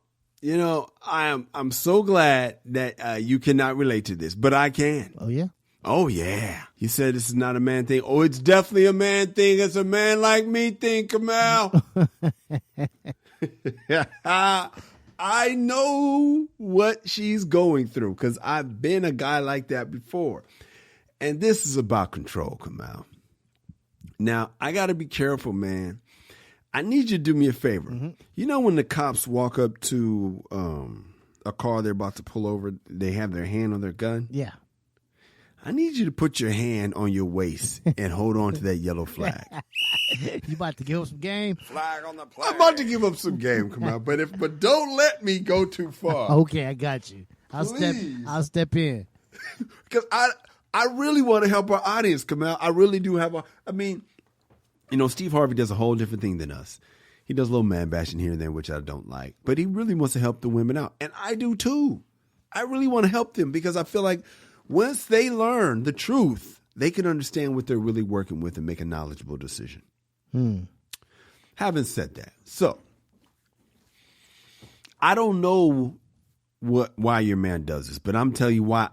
I'm so glad that you cannot relate to this, but I can. Oh, yeah? Oh, yeah. You said this is not a man thing. Oh, it's definitely a man thing. It's a man like me thing, Kamal. I know what she's going through because I've been a guy like that before. And this is about control, Kamal. Now, I got to be careful, man. I need you to do me a favor. You know when the cops walk up to a car they're about to pull over, they have their hand on their gun? Yeah. I need you to put your hand on your waist and hold on to that yellow flag. You about to give up some game? Flag on the flag. I'm about to give up some game, come on. But don't let me go too far. Okay, I got you. I'll step in. Because I really want to help our audience, Kamal. I really do have Steve Harvey does a whole different thing than us. He does a little man bashing here and there, which I don't like. But he really wants to help the women out. And I do too. I really want to help them because I feel like once they learn the truth, they can understand what they're really working with and make a knowledgeable decision. Having said that, so I don't know why your man does this, but I'm telling you why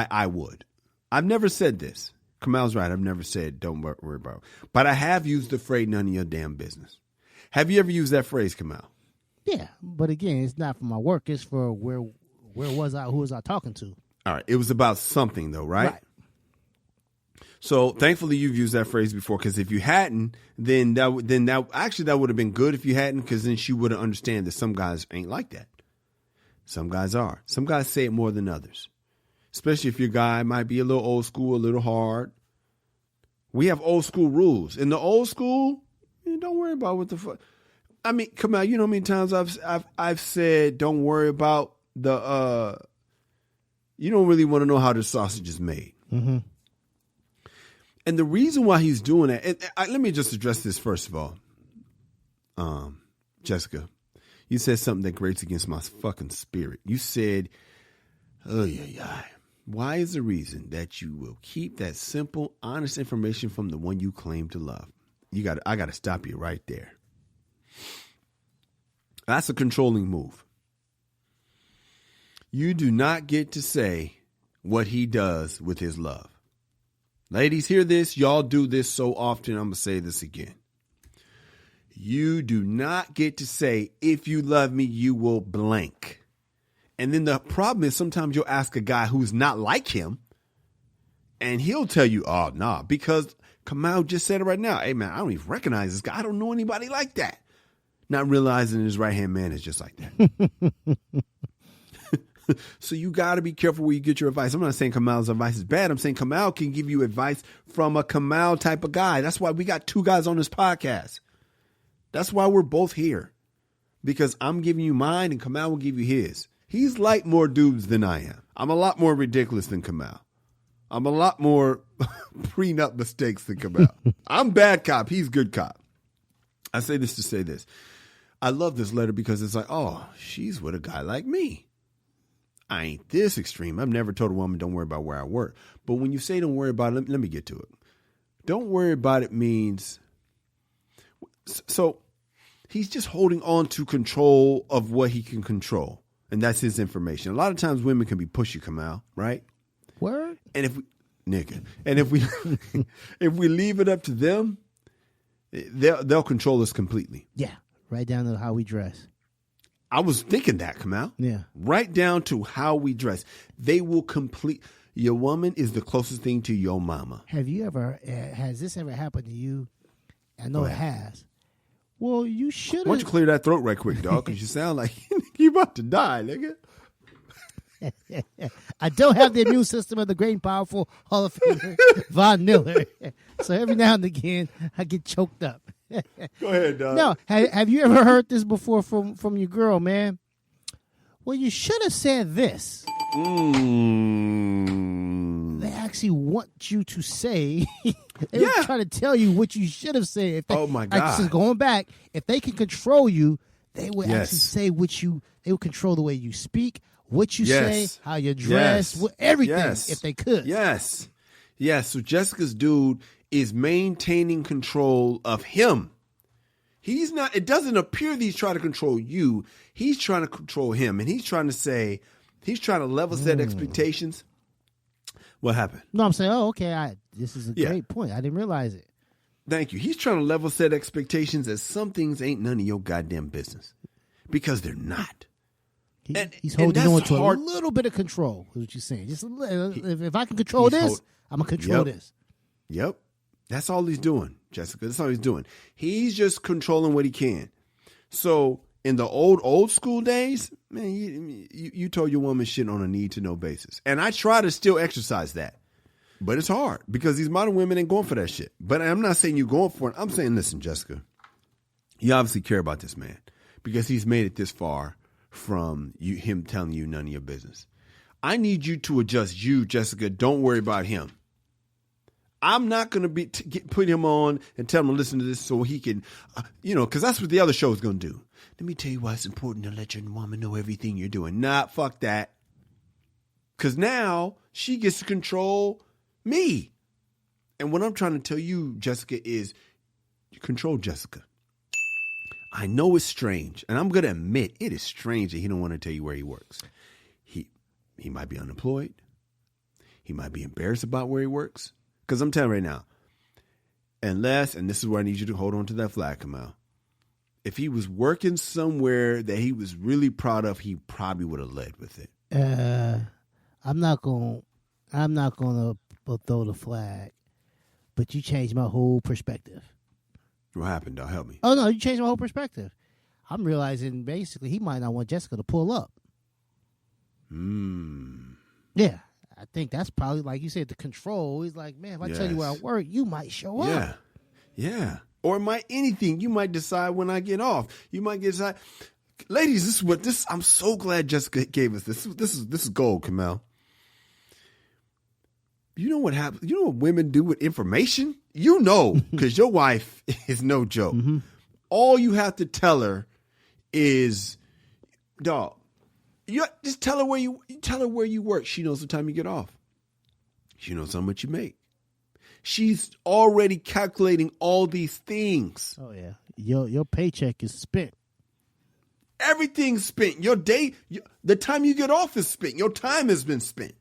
I would. I've never said this. Kamal's right. I've never said don't worry about it. But I have used the phrase none of your damn business. Have you ever used that phrase, Kamal? Yeah, but again, it's not for my work. It's for where was I? Who was I talking to? All right. It was about something, though, right? Right. So thankfully you've used that phrase before, because if you hadn't, then that would have been good if you hadn't, because then she would have understand that some guys ain't like that. Some guys are. Some guys say it more than others, especially if your guy might be a little old school, a little hard. We have old school rules. In the old school, don't worry about what the fuck. I mean, come on, you know how many times I've said don't worry about the. You don't really want to know how the sausage is made. Mm-hmm. And the reason why he's doing that, let me just address this first of all. Jessica, you said something that grates against my fucking spirit. You said, why is the reason that you will keep that simple, honest information from the one you claim to love? I got to stop you right there. That's a controlling move. You do not get to say what he does with his love. Ladies, hear this. Y'all do this so often. I'm going to say this again. You do not get to say, if you love me, you will blank. And then the problem is sometimes you'll ask a guy who's not like him, and he'll tell you, oh, nah, because Kamal just said it right now. Hey, man, I don't even recognize this guy. I don't know anybody like that. Not realizing his right-hand man is just like that. So you got to be careful where you get your advice. I'm not saying Kamal's advice is bad. I'm saying Kamal can give you advice from a Kamal type of guy. That's why we got two guys on this podcast. That's why we're both here. Because I'm giving you mine and Kamal will give you his. He's like more dudes than I am. I'm a lot more ridiculous than Kamal. I'm a lot more prenup mistakes than Kamal. I'm bad cop. He's good cop. I say this to say this. I love this letter because it's like, oh, she's with a guy like me. I ain't this extreme. I've never told a woman, don't worry about where I work. But when you say don't worry about it, let me get to it. Don't worry about it means, so he's just holding on to control of what he can control. And that's his information. A lot of times women can be pushy, Kamal, right? Word? And if we if we leave it up to them, they'll control us completely. Yeah. Right down to how we dress. I was thinking that, Kamal. Yeah. Right down to how we dress. They will complete. Your woman is the closest thing to your mama. Has this ever happened to you? I know it has. Well, you should have. Why don't you clear that throat right quick, dog? Because you sound like you about to die, nigga. I don't have the immune system of the great and powerful Hall of Famer Von Miller. So every now and again, I get choked up. Go ahead, dog. No, have you ever heard this before from your girl, man? Well, you should have said this. They actually want you to say. They were trying to tell you what you should have said. If they, oh my God! Actually, going back, if they can control you, they would actually say what you. They would control the way you speak, what you say, how you dress, everything. If they could. Yes. So Jessica's dude is maintaining control of him. He's not. It doesn't appear that he's trying to control you. He's trying to control him, and he's trying to say. He's trying to level set expectations. What happened? No, I'm saying, okay, this is a great point. I didn't realize it. Thank you. He's trying to level set expectations that some things ain't none of your goddamn business. Because they're not. He's holding on to a little bit of control, is what you're saying. Just if I can control this, I'm going to control this. Yep. That's all he's doing, Jessica. That's all he's doing. He's just controlling what he can. So in the old school days, man, you told your woman shit on a need-to-know basis. And I try to still exercise that. But it's hard because these modern women ain't going for that shit. But I'm not saying you're going for it. I'm saying, listen, Jessica, you obviously care about this man because he's made it this far from him telling you none of your business. I need you to adjust you, Jessica. Don't worry about him. I'm not going to put him on and tell him to listen to this so he can, because that's what the other show is going to do. Let me tell you why it's important to let your woman know everything you're doing. Nah, fuck that. Because now she gets to control me. And what I'm trying to tell you, Jessica, is control Jessica. I know it's strange, and I'm going to admit it is strange that he don't want to tell you where he works. He might be unemployed. He might be embarrassed about where he works. Because I'm telling you right now, unless, and this is where I need you to hold on to that flag, Kamal. If he was working somewhere that he was really proud of, he probably would have led with it. I'm not gonna throw the flag, but you changed my whole perspective. What happened, dog? Help me. Oh no, you changed my whole perspective. I'm realizing basically he might not want Jessica to pull up. Yeah, I think that's probably, like you said, the control. He's like, man, if I tell you where I work, you might show up. Yeah. Or it might anything. You might decide when I get off. You might decide. Ladies, I'm so glad Jessica gave us this. This is gold, Kamal. You know what happens? You know what women do with information? You know, because your wife is no joke. Mm-hmm. All you have to tell her is, dog, just tell her where you work. She knows the time you get off. She knows how much you make. She's already calculating all these things. Oh yeah, your paycheck is spent. Everything's spent. Your day, the time you get off is spent. Your time has been spent.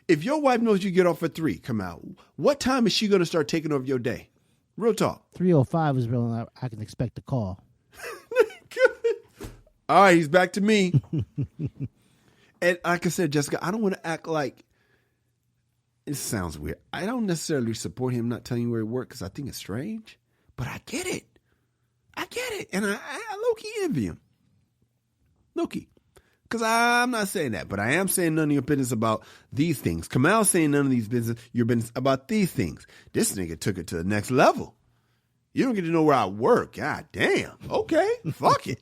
If your wife knows you get off at 3, come out. What time is she going to start taking over your day? Real talk. 3:05 is real. I can expect a call. All right, he's back to me. And like I said, Jessica, I don't want to act like, it sounds weird. I don't necessarily support him not telling you where he works because I think it's strange. But I get it. And I low-key envy him. Low-key. Because I'm not saying that, but I am saying none of your business about these things. Kamal's saying none of your business about these things. This nigga took it to the next level. You don't get to know where I work. God damn. Okay. Fuck it.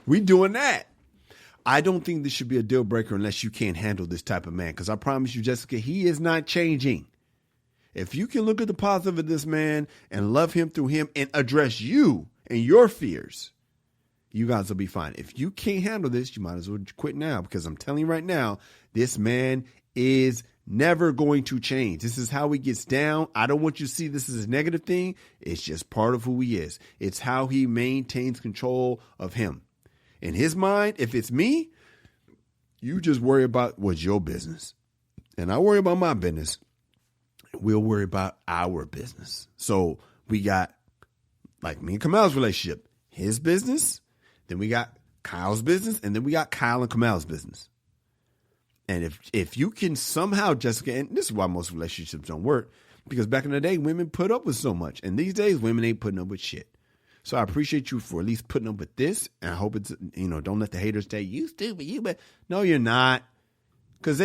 We doing that. I don't think this should be a deal breaker unless you can't handle this type of man. Because I promise you, Jessica, he is not changing. If you can look at the positive of this man and love him through him and address you and your fears, you guys will be fine. If you can't handle this, you might as well quit now, because I'm telling you right now, this man is never going to change. This is how he gets down. I don't want you to see this as a negative thing. It's just part of who he is. It's how he maintains control of him. In his mind, if it's me, you just worry about what's your business. And I worry about my business. We'll worry about our business. So we got, like me and Kamal's relationship, his business. Then we got Kyle's business, and then we got Kyle and Kamal's business. And if you can somehow, Jessica, and this is why most relationships don't work, because back in the day, women put up with so much. And these days, women ain't putting up with shit. So I appreciate you for at least putting up with this. And I hope it's, don't let the haters say, you stupid, no, you're not. Because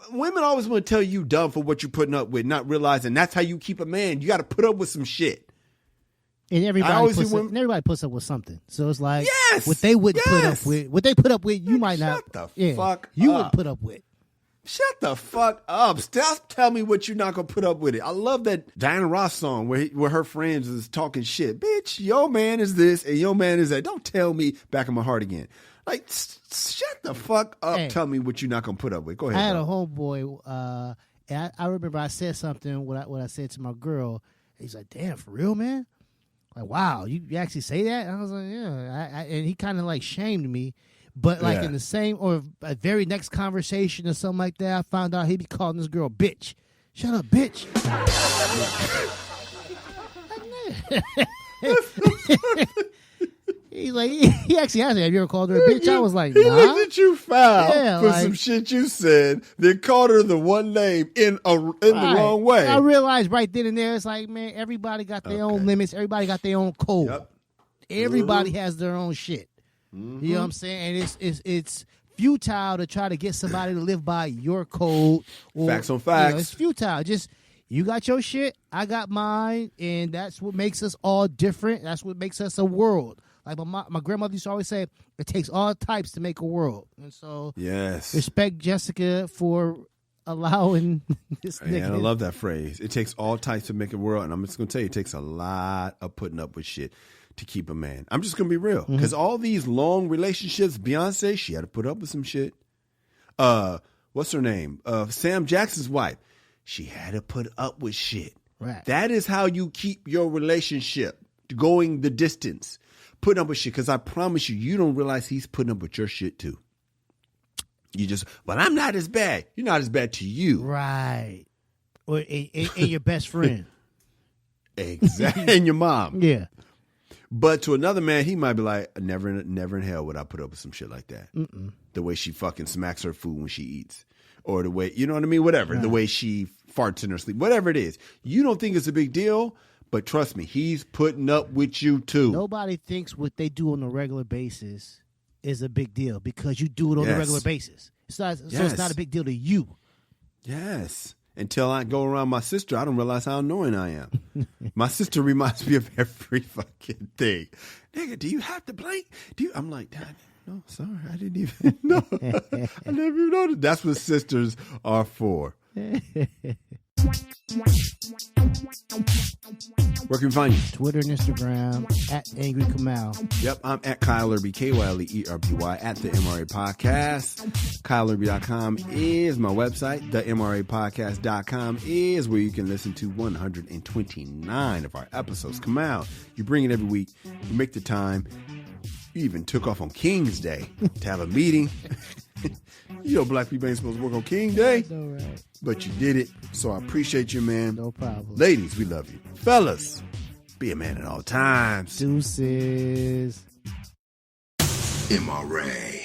women always want to tell you dumb for what you're putting up with, not realizing that's how you keep a man. You got to put up with some shit. And everybody puts up with something. So it's like, what they wouldn't put up with, you might not. Shut the fuck up. You wouldn't put up with. Shut the fuck up. Stop telling me what you're not going to put up with it. I love that Diana Ross song where her friends is talking shit. Bitch, your man is this and your man is that. Don't tell me back in my heart again. Like, shut the fuck up. Hey, tell me what you're not going to put up with. Go ahead. I had a homeboy. And I remember I said something, what I said to my girl. He's like, damn, for real, man? Like, wow, you actually say that? And I was like, yeah. And he kind of like shamed me. But like in the same or a very next conversation or something like that, I found out he'd be calling this girl bitch. Shut up, bitch. He's like, he actually asked me, have you ever called her a bitch? I was like, nah. He looked at you foul for some shit you said, then called her the one name in the wrong way. I realized right then and there, it's like, man, everybody got their own limits. Everybody got their own code. Yep. Everybody has their own shit. Mm-hmm. You know what I'm saying? And it's futile to try to get somebody to live by your code. Or, facts on facts. It's futile. Just, you got your shit, I got mine, and that's what makes us all different. That's what makes us a world. Like my grandmother used to always say, it takes all types to make a world. And so, respect Jessica for allowing this nigga. And I love that phrase. It takes all types to make a world. And I'm just going to tell you, it takes a lot of putting up with shit to keep a man. I'm just going to be real. Because all these long relationships, Beyonce, she had to put up with some shit. What's her name? Sam Jackson's wife. She had to put up with shit. Right. That is how you keep your relationship. going the distance, putting up with shit. Because I promise you, you don't realize he's putting up with your shit too. You just, but I'm not as bad. You're not as bad to you. Right. Or and your best friend. Exactly. And your mom. Yeah. But to another man, he might be like, never in hell would I put up with some shit like that. Mm-mm. The way she fucking smacks her food when she eats. Or the way, you know what I mean? Whatever. Right. The way she farts in her sleep. Whatever it is. You don't think it's a big deal, but trust me, he's putting up with you too. Nobody thinks what they do on a regular basis is a big deal because you do it on a regular basis. It's not, so it's not a big deal to you. Yes. Until I go around my sister, I don't realize how annoying I am. My sister reminds me of every fucking thing. Nigga, do you have to blink? I'm like, Dad, no, sorry, I didn't even know. I never even noticed. That's what sisters are for. Where can we find you? Twitter and Instagram at Angry Kamal. Yep, I'm at Kyle Irby, KYLEERBY, at the MRA Podcast. KyleIrby.com is my website. The MRApodcast.com is where you can listen to 129 of our episodes. Come out. You bring it every week. You make the time. You even took off on King's Day to have a meeting. You know black people ain't supposed to work on King Day. I know, right? But you did it, so I appreciate you, man. No problem. Ladies, we love you. Fellas, be a man at all times. Deuces. MRA.